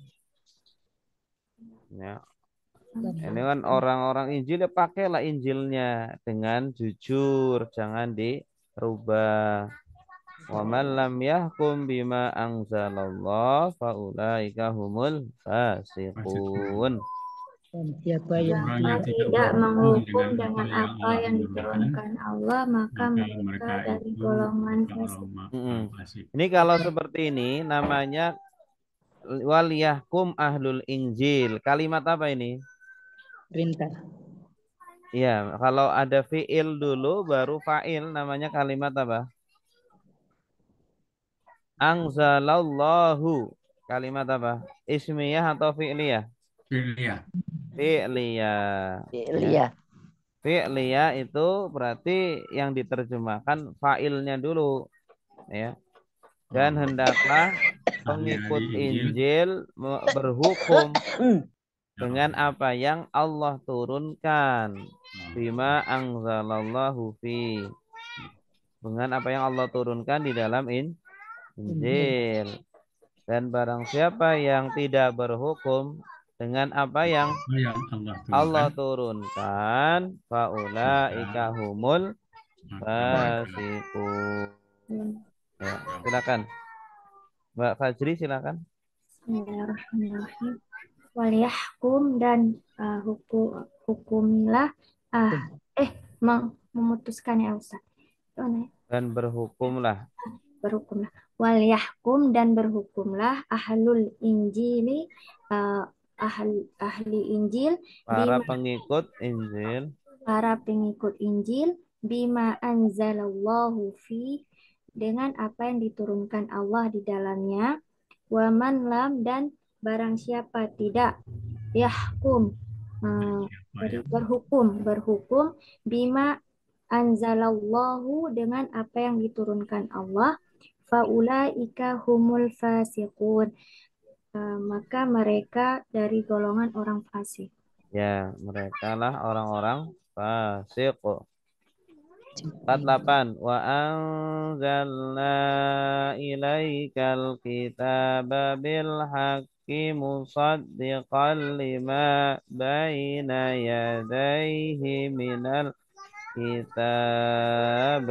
Speaker 1: Ya, ini kan orang-orang Injil ya pakailah Injilnya dengan jujur, jangan dirubah. Wa man lam yahkum bima anzalallah faulaika humul fasiqun.
Speaker 5: Dan siapa yang
Speaker 2: Orang yang
Speaker 6: Siapa
Speaker 2: tidak
Speaker 6: tidak
Speaker 2: berhukum
Speaker 6: menghukum
Speaker 2: dengan apa
Speaker 6: dengan
Speaker 2: yang
Speaker 6: apa
Speaker 2: Allah
Speaker 6: yang
Speaker 2: turunkan,
Speaker 6: diturunkan Allah, maka
Speaker 2: maka
Speaker 6: mereka
Speaker 2: mereka
Speaker 6: dari
Speaker 2: itu
Speaker 6: golongan fasik.
Speaker 2: orang fasik.
Speaker 1: Ini kalau seperti ini namanya wal yahkum ahlul Injil. Kalimat apa ini?
Speaker 5: perintah.
Speaker 1: Iya, kalau ada fiil dulu baru fa'il namanya kalimat apa? Anzalallahu. Kalimat apa? Ismiyah atau fi'liyah?
Speaker 2: Fi'liyah.
Speaker 1: Fi'liyah. Ya.
Speaker 3: Iya.
Speaker 1: Fi'liyah itu berarti yang diterjemahkan fa'ilnya dulu, ya. Dan hendaklah
Speaker 2: Ahli-ahli
Speaker 1: pengikut
Speaker 2: Injil.
Speaker 1: Injil berhukum
Speaker 2: Ya.
Speaker 1: dengan apa yang Allah turunkan. Bima anzalallahu fi. Dengan apa yang Allah turunkan di dalam Injil. Dan barang siapa yang tidak berhukum dengan apa yang
Speaker 2: Apa yang
Speaker 1: Allah
Speaker 2: Allah
Speaker 1: turunkan,
Speaker 2: turunkan,
Speaker 1: faulaika humul
Speaker 2: maka mereka
Speaker 1: fasiqun. Ya, silakan. Mbak Fajri silakan.
Speaker 6: Bismillahirrahmanirrahim. Waliyahkum dan hukumilah memutuskan ya Ustaz.
Speaker 1: Dan berhukumlah
Speaker 6: Berhukumlah. Waliyahkum dan berhukumlah ahlul injili ahli Injil
Speaker 1: para
Speaker 6: bima
Speaker 1: pengikut Injil
Speaker 6: para pengikut Injil bima anzalallahu fi dengan apa yang diturunkan Allah di dalamnya, waman lam dan barang siapa tidak yahkum berhukum bima anzalallahu dengan apa yang diturunkan Allah, faulaika humul fasiqun, maka mereka dari golongan orang fasik.
Speaker 1: ya, mereka lah orang-orang fasik. 48 wa anzalna ilaikal kitaba bil haqqi musaddiqan lima baina yadayhi minal kitab.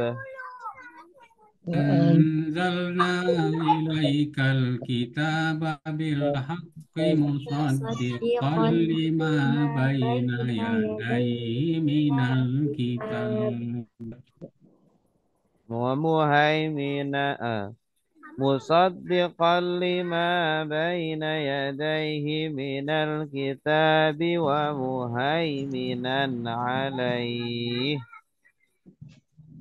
Speaker 2: أنزلنا إليك الكتاب بالحق مصدقا لما بين يديه من الكتاب
Speaker 1: ومهيمنا مصدقا لما بين يديه من الكتاب ومهيمنا عليه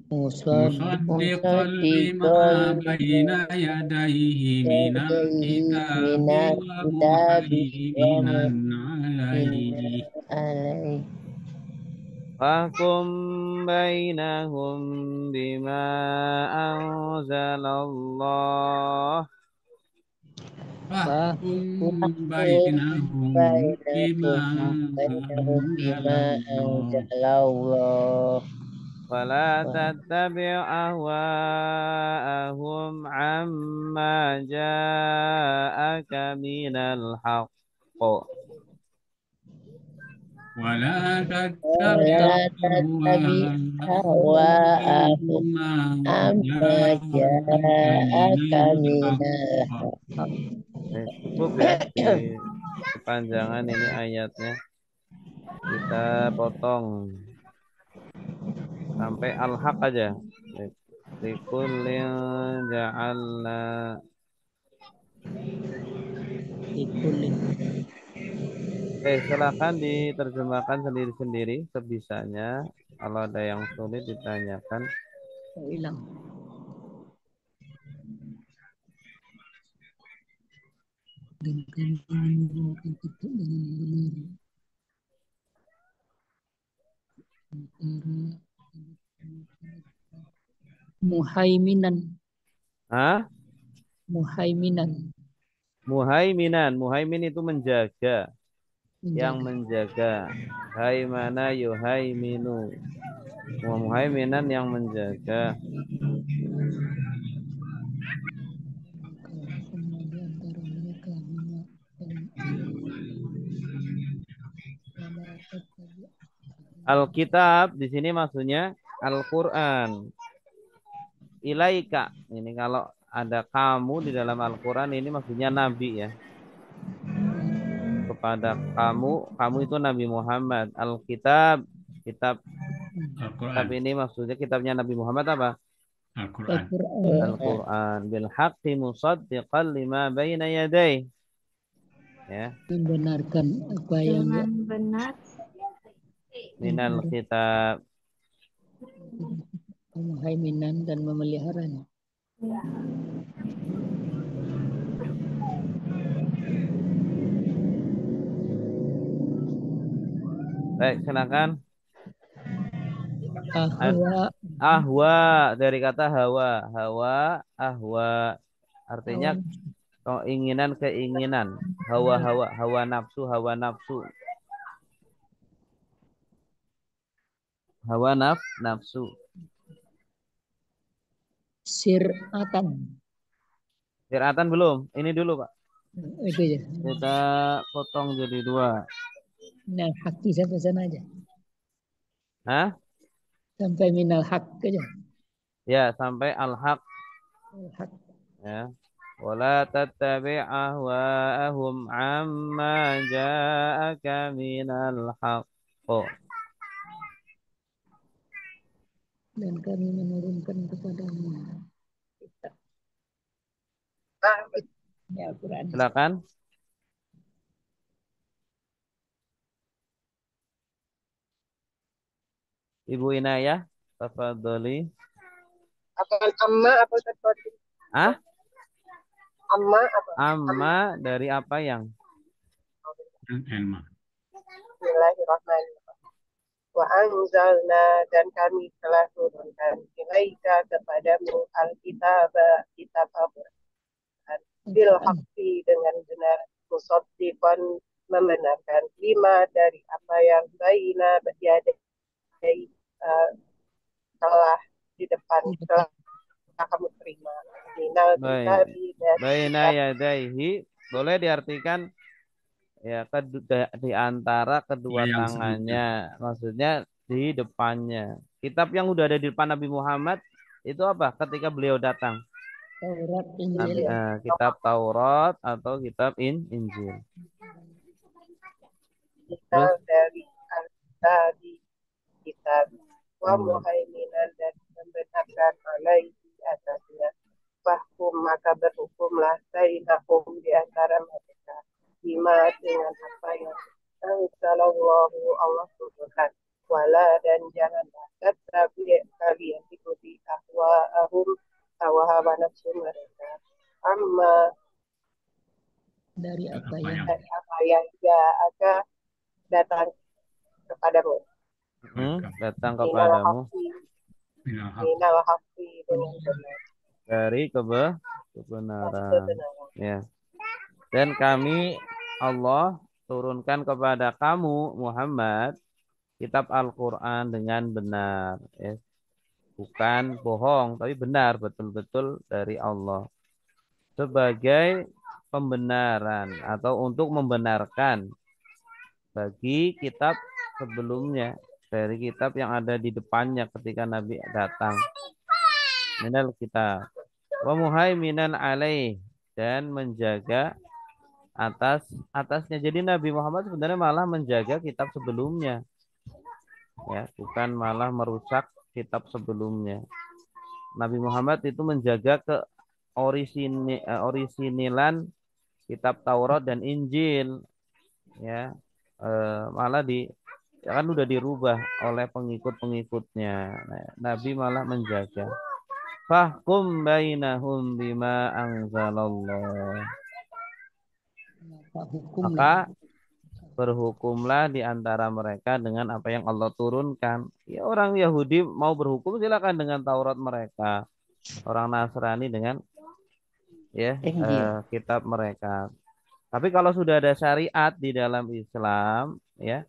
Speaker 2: مصدقا لما بين يديه من الكتاب ومهيمنا عليه
Speaker 1: فاحكم بينهم بما أنزل الله
Speaker 2: فاحكم بينهم بما أنزل الله
Speaker 1: ولا تتبع أهواءهم عما جاءك من الحق
Speaker 2: ولا تتبع
Speaker 3: أهواءهم عما جاءك من الحق.
Speaker 1: Cukup ya di kepanjangan ini ayatnya, kita potong sampai al-haq aja. Likullin ja'alna. Oke, silakan diterjemahkan sendiri-sendiri sebisanya. Kalau ada yang sulit ditanyakan.
Speaker 5: Hilang. dan kami menurunkan kitab dengan benar antara muhaiminan
Speaker 1: Hah?
Speaker 5: muhaiminan
Speaker 1: Muhaiminan. Muhaimin itu menjaga. Yang
Speaker 5: menjaga
Speaker 1: menjaga. Haimana yuhaiminu. Muhaiminan yang menjaga.
Speaker 5: semua di antara mereka bima dan mereka saja
Speaker 1: Alkitab di sini maksudnya Al-Qur'an. Ilaika. Ini kalau ada kamu di dalam Al-Qur'an ini maksudnya nabi ya. Kepada kamu itu Nabi Muhammad. Alkitab, kitab
Speaker 2: Al-Quran.
Speaker 1: ini maksudnya kitabnya Nabi Muhammad apa?
Speaker 2: Al-Quran.
Speaker 1: Al-Qur'an bil haqqi musaddiqan lima baina yadayhi. Ya,
Speaker 5: membenarkan apa yang
Speaker 6: Dengan benar
Speaker 1: minal kitab.
Speaker 5: muhaiminan dan memeliharanya.
Speaker 1: Baik, silakan.
Speaker 5: Ahwa
Speaker 1: Ahwa dari kata hawa. Hawa, ahwa. Artinya keinginan. Hawa nafsu, hawa nafsu. Nafsu.
Speaker 5: siratan
Speaker 1: Siratan belum? Ini dulu, Pak.
Speaker 5: itu ya.
Speaker 1: Kita potong jadi 2.
Speaker 5: Minal haqqi sampai sana aja.
Speaker 1: Hah?
Speaker 5: Sampai minal haq aja.
Speaker 1: Ya, sampai al-haq.
Speaker 5: Al-haq.
Speaker 1: Ya. Wala tattabi' ahwa'ahum amma ja'aka minal haqq.
Speaker 5: Dan kami menurunkan kepadamu kitab. Ya, Al-Quran.
Speaker 1: Silakan. Ibu Inayah, tafadhali.
Speaker 4: Akan amma apa tadi?
Speaker 1: Ah?
Speaker 4: Amma apa?
Speaker 1: Amma dari apa yang?
Speaker 2: Elma.
Speaker 4: Bismillahirrahmanirrahim. Wa anzalna dan kami telah turunkan ilaika kepadamu alkitab kitab Al-Quran bil haqqi dengan benar musaddiqan membenarkan lima dari apa yang baina yadai telah di depan telah kamu terima minal kitabi dan
Speaker 1: Baina yadaihi boleh diartikan ya di antara kedua
Speaker 2: Yang
Speaker 1: tangannya. Maksudnya di depannya. Kitab yang udah ada di depan Nabi Muhammad itu apa? Ketika beliau datang.
Speaker 5: Taurat, Injil.
Speaker 1: Kitab Taurat atau kitab Injil.
Speaker 4: kita dari al-kitab kitab wa muhaiminan dan membenarkan alaihi atasnya fahkum maka berhukumlah bainakum di antara mereka bima dengan apa yang anzalallahu Allah turunkan wala dan janganlah tattabi kalian ikuti hawa nafsu mereka amma
Speaker 5: Dari apa yang
Speaker 4: akan datang kepadamu
Speaker 1: Datang kepadamu
Speaker 4: minal haqqi dengan benar
Speaker 1: dari kebenaran. Ya. Dan kami Allah turunkan kepada kamu Muhammad kitab Al-Qur'an dengan benar, ya. Bukan bohong, tapi benar betul-betul dari Allah. Sebagai pembenaran atau untuk membenarkan bagi kitab sebelumnya, dari kitab yang ada di depannya ketika Nabi datang. Minal kitab wa muhaiminan alaih dan menjaga atasnya. Jadi Nabi Muhammad sebenarnya malah menjaga kitab sebelumnya. Ya, bukan malah merusak kitab sebelumnya. Nabi Muhammad itu menjaga orisinilan kitab Taurat dan Injil. Ya. Malah kan udah dirubah oleh pengikut-pengikutnya. Nah, Nabi malah menjaga. Fahkum bainahum bima anzalallah. Maka berhukumlah di antara mereka dengan apa yang Allah turunkan. Ya, orang Yahudi mau berhukum silakan dengan Taurat mereka. Orang Nasrani dengan kitab mereka. Tapi kalau sudah ada syariat di dalam Islam, ya,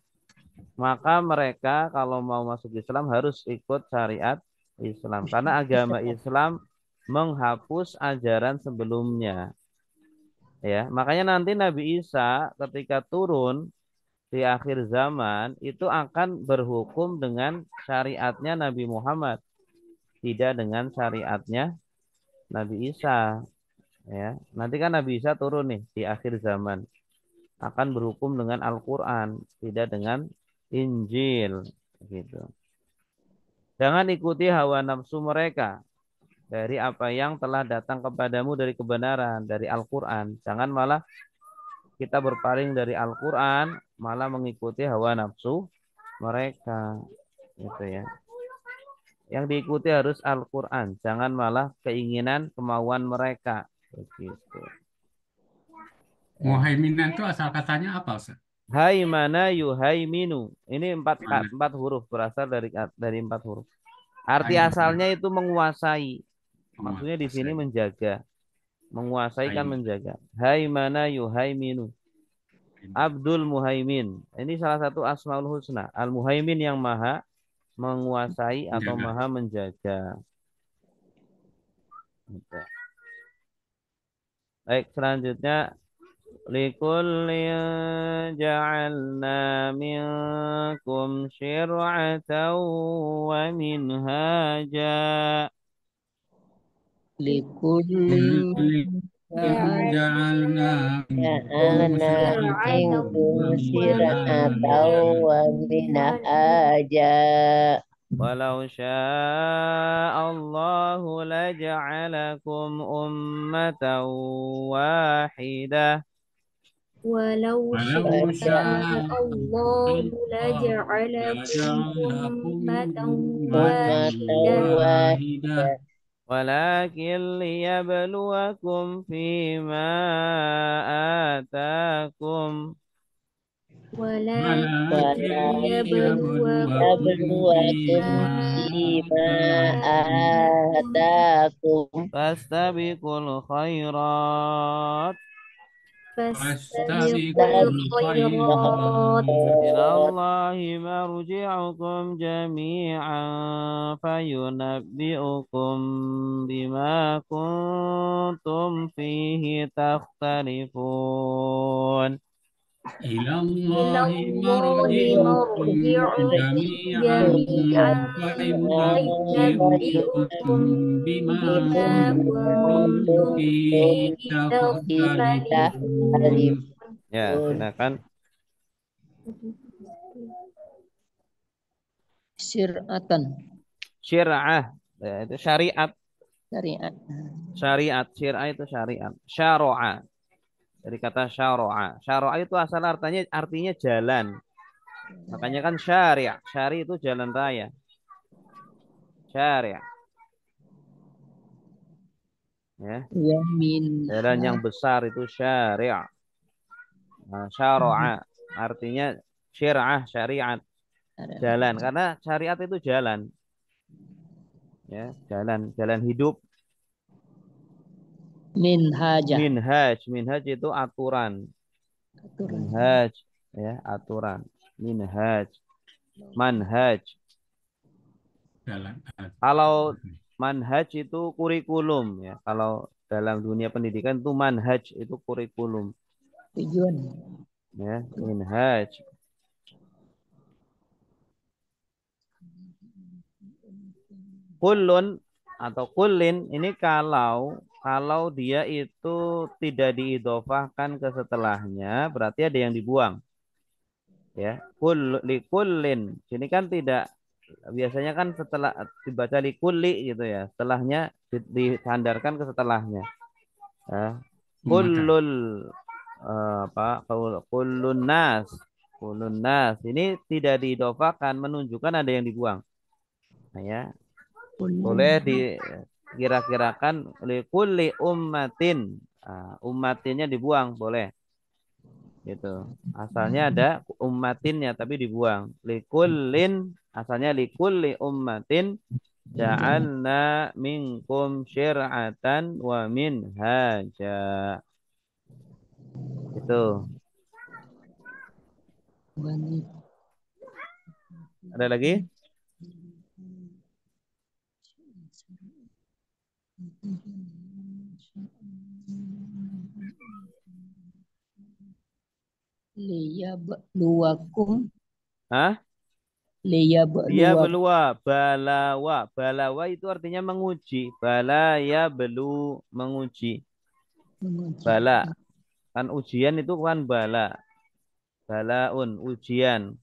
Speaker 1: maka mereka kalau mau masuk Islam harus ikut syariat Islam. Karena agama Islam menghapus ajaran sebelumnya. Ya, makanya nanti Nabi Isa ketika turun di akhir zaman itu akan berhukum dengan syariatnya Nabi Muhammad, tidak dengan syariatnya Nabi Isa. Ya, nanti kan Nabi Isa turun nih di akhir zaman, akan berhukum dengan Al-Quran, tidak dengan Injil, gitu. Jangan ikuti hawa nafsu mereka dari apa yang telah datang kepadamu dari kebenaran, dari Al-Quran. Jangan malah kita berpaling dari Al-Quran, malah mengikuti hawa nafsu mereka, gitu ya. Yang diikuti harus Al-Quran, jangan malah keinginan kemauan mereka, begitu.
Speaker 2: Muhaiminan itu asal katanya apa, Ustaz?
Speaker 1: Haimana yuhaiminu. Ini empat huruf, berasal dari 4 huruf. Arti asalnya itu menguasai. Maksudnya di sini menjaga. Menguasai kan menjaga. Haimana yuhaiminu. Abdul Muhaimin. Ini salah satu Asmaul Husna. Al-Muhaimin yang maha menguasai atau maha menjaga. Baik, selanjutnya likullin ja'alna minkum syir'atan wa minhaja.
Speaker 5: Likullin
Speaker 2: ja'alna
Speaker 3: minkum syir'atan wa minhaja.
Speaker 1: Walau sya'allahu laja'alakum ummatan wahidah.
Speaker 6: Walau sya'allahu laja'alakum ummatan wahidah.
Speaker 1: Walakin liyabluwakum fima atakum.
Speaker 6: Walakin liyabluwakum
Speaker 3: fima atakum.
Speaker 1: Fastabiqul khairat.
Speaker 6: Fastabiqul khairat.
Speaker 1: Ilallahi marji'ukum jami'an fayunabbi'ukum bima kuntum fihi takhtalifun.
Speaker 2: Ilallahi marji'ukum jami'an fayunabbi'ukum bima kuntum fihi takhtalifun.
Speaker 1: Ya, silakan.
Speaker 5: syir'atan.
Speaker 1: Syir'ah, ya, itu syariat.
Speaker 5: Syariat.
Speaker 1: Syariat, syir'ah itu syariat. Syara'a. Dari kata syara'a. Syara'a itu asal artinya jalan. Makanya kan syari'. Syari' itu jalan raya. Syari'. Ya. Jalan yang besar itu syari'. Nah, syara'a artinya syir'ah, syariat. Jalan, karena syariat itu jalan. Ya, jalan hidup. Minhaj itu aturan. Minhaj, ya, aturan. Minhaj. Manhaj. Kalau manhaj itu kurikulum, ya. Kalau dalam dunia pendidikan itu manhaj itu kurikulum.
Speaker 5: Tujuan.
Speaker 1: Ya, minhaj. Kullun atau kullin ini kalau dia itu tidak diidhofahkan ke setelahnya, berarti ada yang dibuang. Ya, kullin. Sini kan tidak, biasanya kan setelah dibaca likulli gitu ya, setelahnya disandarkan ke setelahnya. Ya. Kullun nas. Kullun nas ini tidak diidhofahkan, menunjukkan ada yang dibuang. Nah, ya. Boleh dikira-kirakan oleh kulli ummatin. Ummatinnya dibuang, boleh. Gitu. Asalnya ada ummatinnya tapi dibuang. Likullin asalnya likulli ummatin ja'alna minkum syir'atan wa minhaja. Itu. Ada lagi?
Speaker 5: Liyabluwakum.
Speaker 1: Hah? Dia
Speaker 5: Liyabluwakum.
Speaker 1: belua, balawa. Balawa itu artinya menguji. Bala ya belu menguji. Bala. Kan ujian itu kan bala. Balaun, ujian.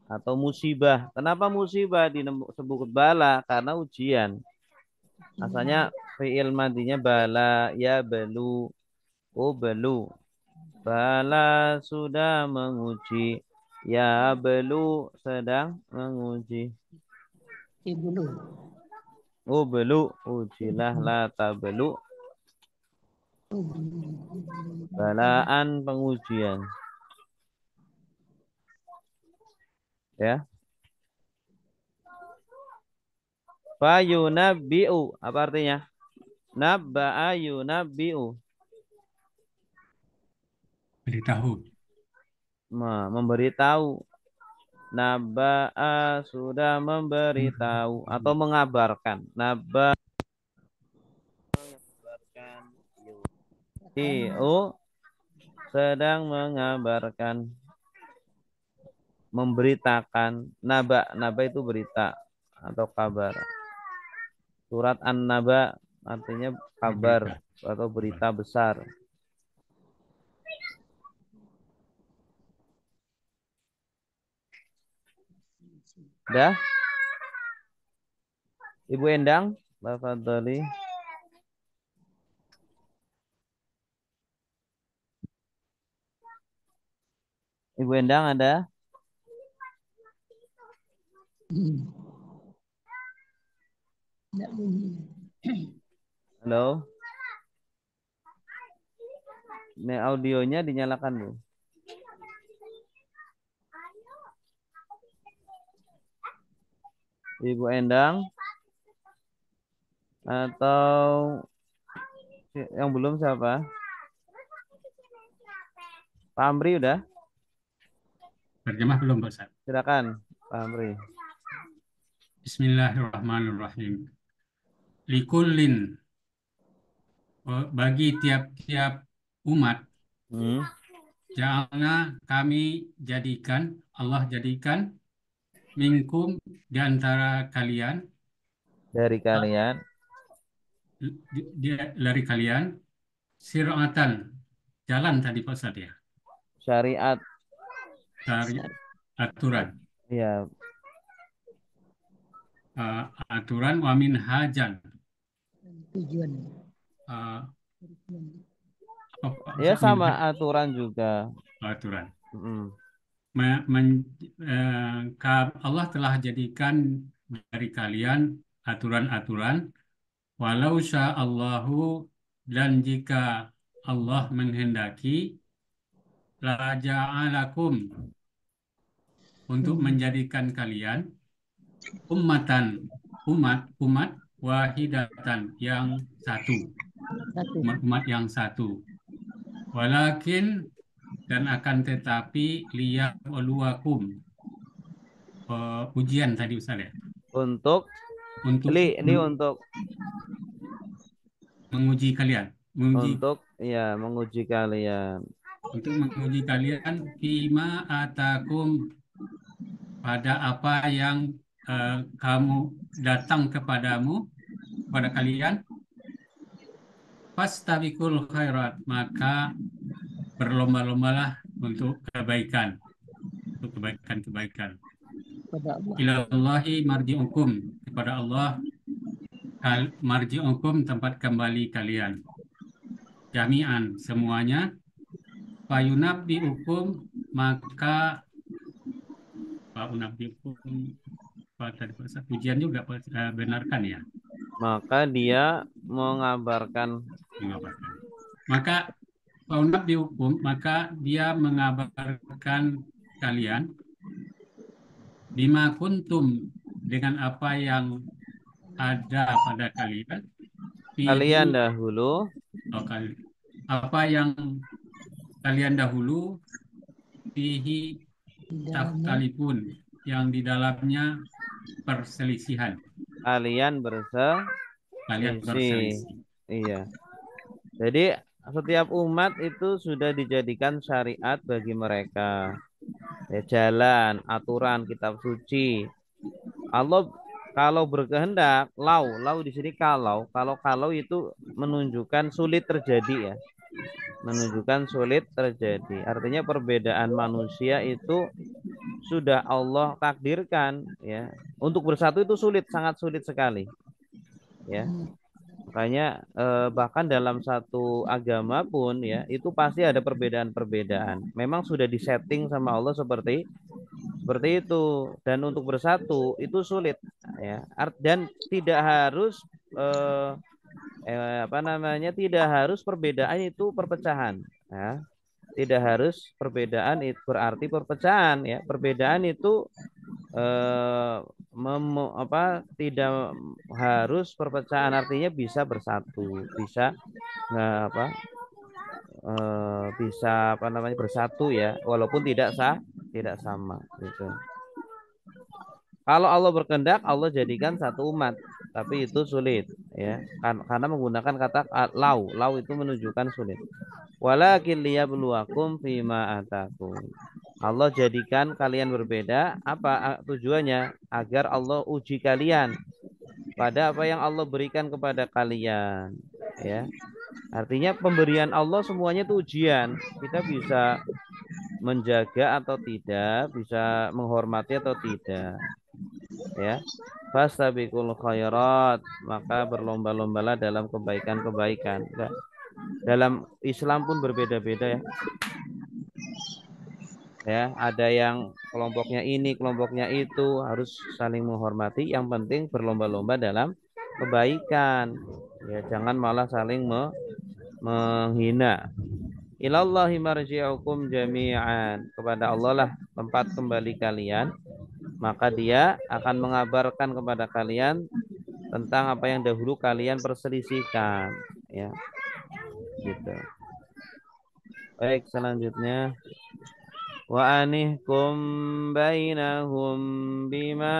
Speaker 1: Atau musibah. Kenapa musibah disebut bala? Karena ujian. Asalnya fi'il madinya bala ya belu. Oh belu. Bala sudah menguji. Ya belu sedang menguji.
Speaker 5: Iblu.
Speaker 1: Oh belu. Ujilah la tabelu. Balaan pengujian. Ya. Fayunabbi'u. Apa artinya? Nabba'a yunabbi'u.
Speaker 2: Beritahu.
Speaker 1: Memberitahu. Nabba'a sudah memberitahu atau mengabarkan. Nabba'a mengabarkan. Yunabbi'u sedang mengabarkan. Memberitakan. Naba itu berita atau kabar. Surat An-Naba artinya kabar atau berita besar. Dah? Ibu Endang, tafadhali. Ibu Endang ada?
Speaker 5: Tidak bunyi.
Speaker 1: Halo? Ini audionya dinyalakan, Bu. Ibu Endang atau yang belum siapa? Pak Amri udah?
Speaker 2: Terjemah belum, Pak Ustaz?
Speaker 1: Silakan, Pak Amri.
Speaker 2: Bismillahirrahmanirrahim. Likullin, bagi tiap-tiap umat, ja'alna kami jadikan, Allah jadikan, minkum di antara kalian,
Speaker 1: Dari kalian
Speaker 2: dari kalian, sir'atan, jalan tadi Pak Ustaz ya,
Speaker 1: syariat.
Speaker 2: aturan,
Speaker 1: Ya,
Speaker 2: aturan wa minhajan.
Speaker 5: Tujuan.
Speaker 1: ya sama aturan juga.
Speaker 2: Aturan.
Speaker 1: Mm.
Speaker 2: Allah telah jadikan dari kalian aturan-aturan walau sya'allahu, dan jika Allah menghendaki, la ja'alakum, untuk menjadikan kalian umat wahidatan, yang satu, umat yang satu. Walakin, dan akan tetapi, liyabluwakum, ujian tadi Ustaz ya.
Speaker 1: Untuk ini untuk
Speaker 2: menguji kalian,
Speaker 1: untuk ya menguji kalian.
Speaker 2: Untuk menguji kalian, fima atakum, pada apa yang kamu datang pada kalian, fastabiqul khairat, maka berlomba-lombalah untuk kebaikan, ilallahi marji'ukum, kepada Allah marji'ukum, tempat kembali kalian, jami'an, semuanya, fayunabbi'ukum, maka ujian juga benarkan ya.
Speaker 1: Maka dia mengabarkan.
Speaker 2: Maka Faunab dihukum, maka dia mengabarkan kalian bima kuntum, dengan apa yang ada pada kalian,
Speaker 1: Kalian
Speaker 2: fihi,
Speaker 1: dahulu
Speaker 2: apa yang kalian dahulu, fihi takhtalifun, yang di dalamnya perselisihan.
Speaker 1: kalian
Speaker 2: Kalian
Speaker 1: berselisih.
Speaker 2: berselisih.
Speaker 1: Iya. Jadi setiap umat itu sudah dijadikan syariat bagi mereka. Ya, jalan, aturan, kitab suci. Allah kalau berkehendak, lau di sini kalau itu menunjukkan sulit terjadi ya. Menunjukkan sulit terjadi. Artinya perbedaan manusia itu sudah Allah takdirkan ya. Untuk bersatu itu sulit, sangat sulit sekali. Ya. Makanya bahkan dalam satu agama pun ya, itu pasti ada perbedaan-perbedaan. Memang sudah disetting sama Allah seperti itu, dan untuk bersatu itu sulit ya. Dan tidak harus tidak harus perbedaan itu perpecahan ya. Tidak harus perbedaan itu berarti perpecahan ya. Perbedaan itu tidak harus perpecahan, artinya bisa bersatu, bisa bersatu ya, walaupun tidak sama gitu. Kalau Allah berkehendak, Allah jadikan satu umat, tapi itu sulit ya, karena menggunakan kata lau itu menunjukkan sulit. Walakin liyabluwakum fima atakum. Allah jadikan kalian berbeda, apa tujuannya? Agar Allah uji kalian pada apa yang Allah berikan kepada kalian ya. Artinya pemberian Allah semuanya itu ujian. Kita bisa menjaga atau tidak, bisa menghormati atau tidak ya. Fastabiqul khairat, maka berlomba-lombalah dalam kebaikan-kebaikan. Dalam Islam pun berbeda-beda ya. Ya, ada yang kelompoknya ini, kelompoknya itu, harus saling menghormati. Yang penting berlomba-lomba dalam kebaikan. Ya, jangan malah saling menghina. Ilallahi marji'ukum jami'an. Kepada Allah lah tempat kembali kalian. Maka Dia akan mengabarkan kepada kalian tentang apa yang dahulu kalian perselisihkan ya. Gitu. Baik, selanjutnya wa anihkum bainahum bima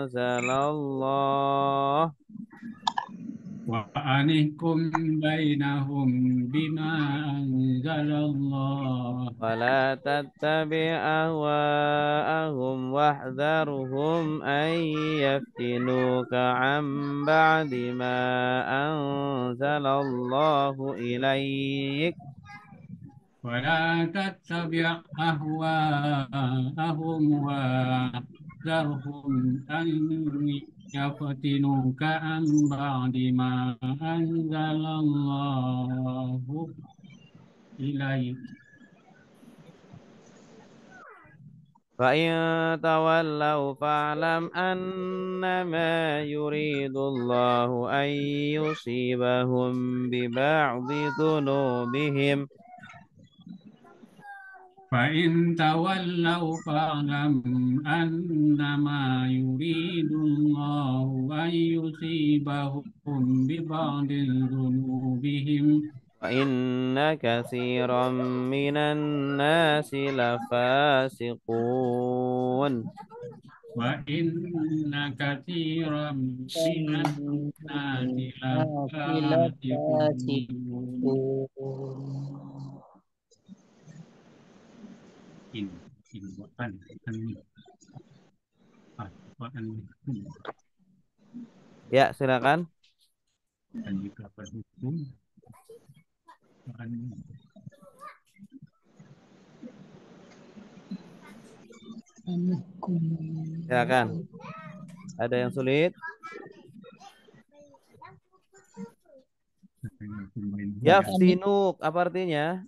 Speaker 1: anzalallah
Speaker 2: Wa anihkum bainahum bima anzalallah.
Speaker 1: wa la tattabi' ahwa'ahum wahdharhum an yaftinuka 'an ba'di ma anzalallahu ilaik.
Speaker 2: ولا تتبع أهواءهم واحذرهم أن يفتنوك عن بعد ما أنزل الله إليك.
Speaker 1: فإن تولوا فاعلم أنما يريد الله أن يصيبهم ببعض ذنوبهم.
Speaker 2: فإن تولوا فاعلم أنما يريد الله أن يصيبهم ببعض ذنوبهم
Speaker 1: وإن كثيرا من الناس لفاسقون.
Speaker 2: وإن كثيرا من الناس لفاسقون.
Speaker 1: Ya, silakan. Silakan. Ada yang sulit? Yaftinuk, apa artinya?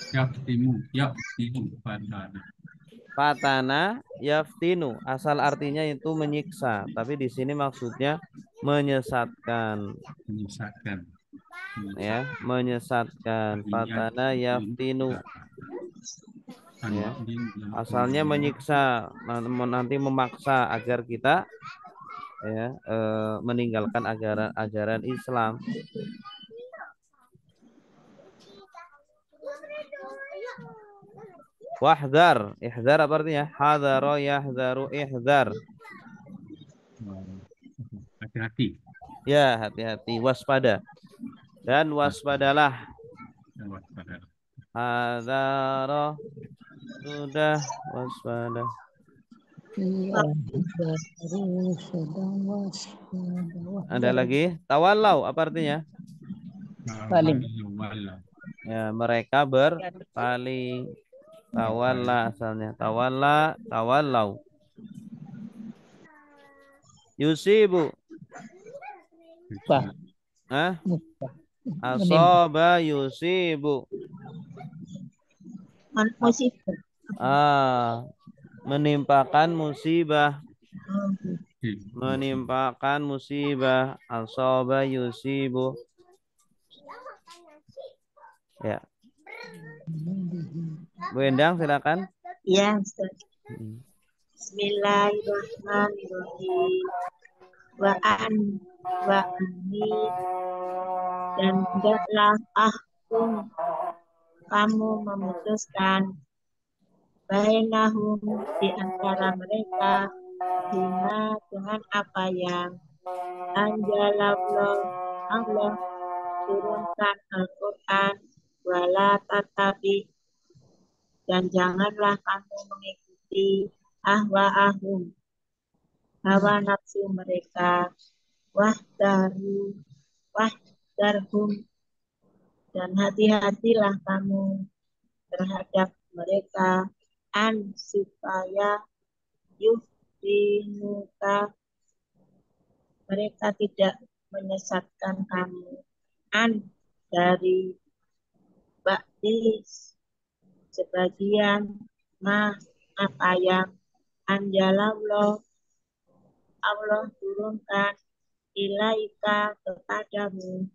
Speaker 2: Yaftinu
Speaker 1: Fatana yaftinu, asal artinya itu menyiksa, tapi di sini maksudnya menyesatkan. ya, menyesatkan. Fatana yaftinu, ya, asalnya menyiksa, nanti memaksa agar kita ya meninggalkan ajaran Islam. Wahdar, ihdar apa artinya? Hadaro yahdaru ihdar.
Speaker 2: Hati-hati.
Speaker 1: Ya, hati-hati, waspada. Dan waspadalah. Hadaro, sudah waspada.
Speaker 5: Iya, baru sedang waspada.
Speaker 1: Ada lagi? Tawallau apa artinya?
Speaker 5: Paling.
Speaker 1: Ya, mereka berpaling. Tawalla asalnya. Tawalla, tawallau. Yusibu.
Speaker 5: Pak.
Speaker 1: Hah? Asoba yusibu.
Speaker 3: Musibah.
Speaker 1: Menimpakan musibah. Menimpakan musibah. Asoba yusibu. Ya. Bu Endang silakan.
Speaker 3: Ya, Ustaz. Bismillahirrahmanirrahim. Wa ani dan tidaklah kamu memutuskan bainahum di antara mereka dengan apa yang Allah turunkan Al-Quran wala tatabi dan janganlah kamu mengikuti hawa nafsu mereka wahdarhum dan hati-hatilah kamu terhadap mereka supaya yuftinuka mereka tidak menyesatkan kamu dari ba'di sebagian apa yang anjalallah Allah turunkan ilaika kepadamu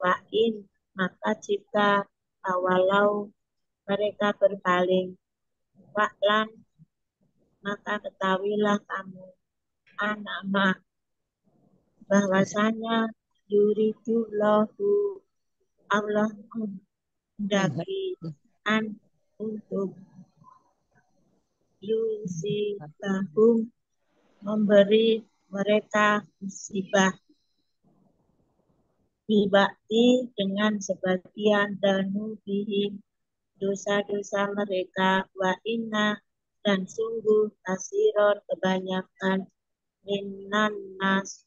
Speaker 3: wa'in maka jika awalau mereka berpaling wa'lan maka ketahuilah kamu anama bahwasanya yuridullahu Allah menghendaki untuk yusibahum memberi mereka musibah dibakti dengan sebagian danubihim dosa-dosa mereka wa inna dan sungguh kasiron kebanyakan minan nas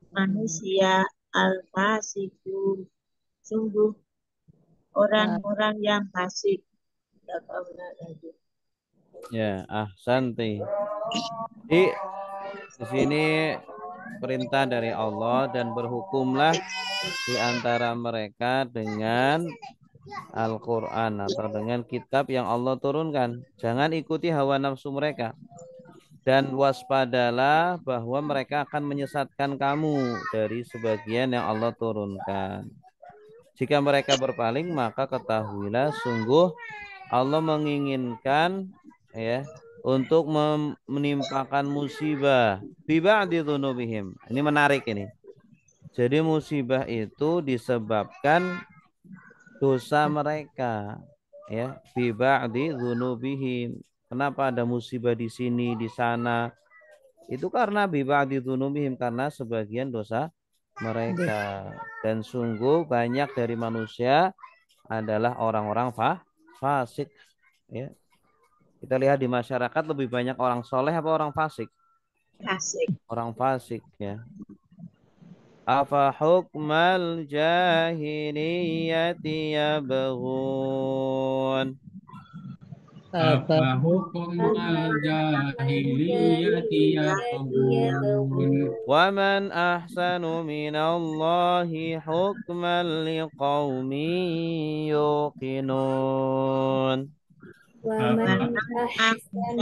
Speaker 3: manusia al-fasikun sungguh orang-orang yang fasik.
Speaker 1: Ya, ahsanti. Di sini perintah dari Allah dan berhukumlah di antara mereka dengan Al-Quran atau dengan kitab yang Allah turunkan. Jangan ikuti hawa nafsu mereka. Dan waspadalah bahwa mereka akan menyesatkan kamu dari sebagian yang Allah turunkan. Jika mereka berpaling, maka ketahuilah sungguh Allah menginginkan ya untuk menimpakan musibah bi ba'di dzunubihim. Ini menarik ini. Jadi musibah itu disebabkan dosa mereka ya bi ba'di dzunubihim. Kenapa ada musibah di sini, di sana? Itu karena bi ba'di dzunubihim, karena sebagian dosa mereka. Dan sungguh banyak dari manusia adalah orang-orang fasik ya. Kita lihat di masyarakat lebih banyak orang soleh apa orang fasik?
Speaker 3: Fasik.
Speaker 1: Orang fasik ya. Afa hukmal jahiliyati yabghun.
Speaker 2: Apa hukmal jahiliyati yabghun.
Speaker 1: Wa man ahsanu minallahi hukman liqaumin yuqinun.
Speaker 6: وَمَنْ أَحْسَنُ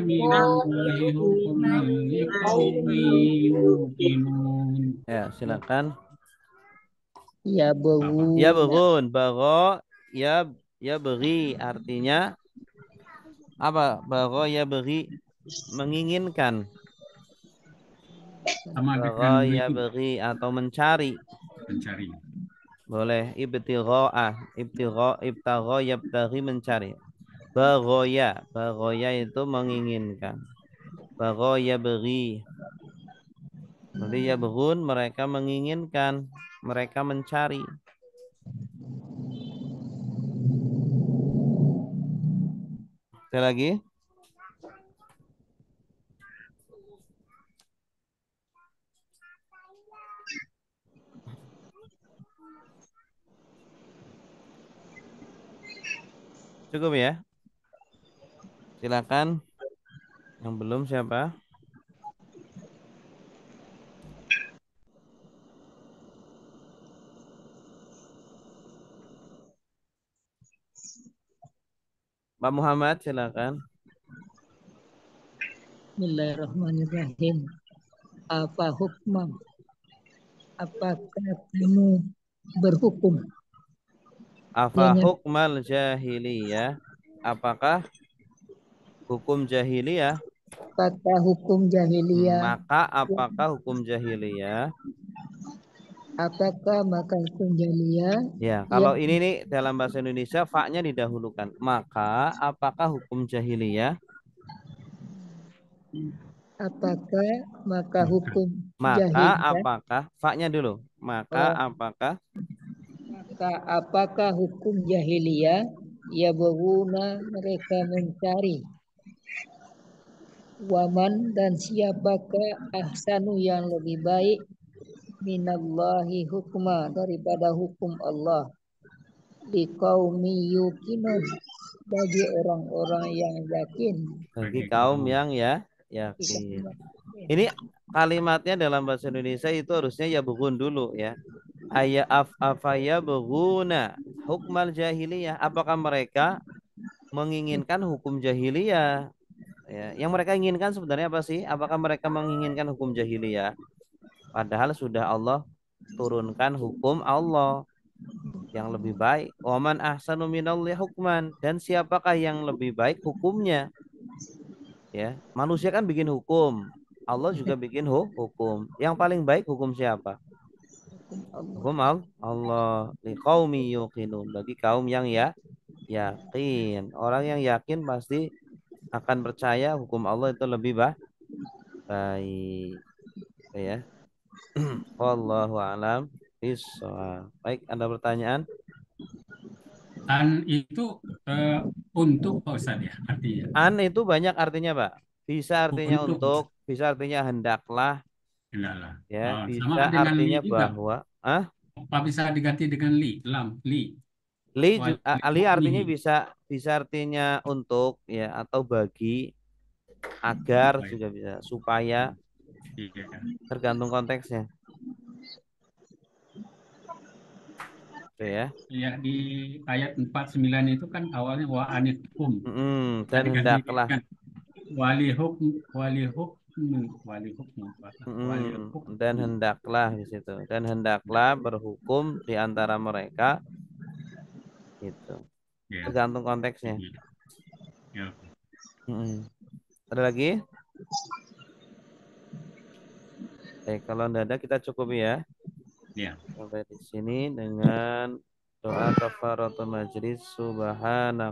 Speaker 6: مِنَ اللَّهِ حُكْمًا لِقَوْمٍ يُوقِنُونَ.
Speaker 1: Ya, silakan.
Speaker 5: Ya
Speaker 1: Ya
Speaker 5: beruna.
Speaker 1: berun, baro, ya beri artinya apa? Baro ya beri menginginkan.
Speaker 2: Sama dengan
Speaker 1: Baro ya
Speaker 2: itu,
Speaker 1: beri atau mencari.
Speaker 2: mencari.
Speaker 1: Boleh ibtigho yabtaghi mencari. Bagoya itu menginginkan. Bagoya beri. Nanti ya berun mereka menginginkan, mereka mencari. Sekali lagi. Cukup ya. Silakan. Yang belum siapa? Pak Muhammad silakan.
Speaker 5: Bismillahirrahmanirrahim. Apa hukmah? Apakah kamu berhukum?
Speaker 1: Afa
Speaker 5: Dengan
Speaker 1: hukmal jahiliyah? Apakah hukum jahiliyah?
Speaker 5: apakah hukum jahiliyah?
Speaker 1: Maka apakah hukum jahiliyah?
Speaker 5: Apakah maka hukum jahiliyah
Speaker 1: Ya,
Speaker 5: yang
Speaker 1: kalau ini nih dalam bahasa Indonesia fa-nya didahulukan. Maka apakah hukum jahiliyah?
Speaker 5: apakah maka hukum
Speaker 1: Maka
Speaker 5: jahiliyah?
Speaker 1: apakah fa-nya dulu. Maka
Speaker 5: Oh,
Speaker 1: apakah
Speaker 5: maka apakah hukum jahiliyah? Ya berguna mereka mencari waman dan siapakah ahsanu yang lebih baik minallahi hukma daripada hukum Allah di qaumi yuqinun bagi orang-orang yang yakin.
Speaker 1: bagi kaum yang yakin? Ini kalimatnya dalam bahasa Indonesia itu harusnya ya bugun dulu ya. Afaya berguna hukmal jahiliyah. Apakah mereka menginginkan hukum jahiliyah? Ya, yang mereka inginkan sebenarnya apa sih? Apakah mereka menginginkan hukum jahiliyah? Padahal sudah Allah turunkan hukum Allah yang lebih baik. Waman ahsanu minallahi hukman, dan siapakah yang lebih baik hukumnya? Ya, manusia kan bikin hukum. Allah juga bikin hukum. Yang paling baik hukum siapa? Hukum Allah. Liqaumi yuqinun, bagi kaum yang yakin. Orang yang yakin pasti akan percaya hukum Allah itu lebih baik. Ya. Wallahu alam bishawab. Baik, ada pertanyaan?
Speaker 2: An itu untuk Pak Ustadz ya artinya.
Speaker 1: An itu banyak artinya, Pak. Bisa artinya
Speaker 2: Untuk
Speaker 1: untuk, bisa artinya hendaklah,
Speaker 2: enggak lah.
Speaker 1: ya,
Speaker 2: Sama
Speaker 1: bisa
Speaker 2: dengan li
Speaker 1: artinya
Speaker 2: juga.
Speaker 1: bahwa.
Speaker 2: Apa bisa diganti dengan li? Lam, li.
Speaker 1: Ali artinya
Speaker 2: Li.
Speaker 1: bisa bisa artinya untuk ya atau bagi, agar
Speaker 2: Supaya.
Speaker 1: juga bisa, supaya,
Speaker 2: Iya.
Speaker 1: tergantung konteksnya. Oke ya.
Speaker 2: Ya di ayat 49 itu kan awalnya wa anikum.
Speaker 1: Dan
Speaker 2: Tadi ganti
Speaker 1: hendaklah.
Speaker 2: kan wali hukum wali hukum wali hukum wali hukum.
Speaker 1: Dan hendaklah di situ. Dan hendaklah berhukum di antara mereka. Gitu.
Speaker 2: Ya.
Speaker 1: Tergantung konteksnya.
Speaker 2: Ya.
Speaker 1: Ada lagi? Kalau tidak ada kita cukup ya.
Speaker 2: Ya.
Speaker 1: Sampai di sini dengan doa kafaratul majlis. Subhanak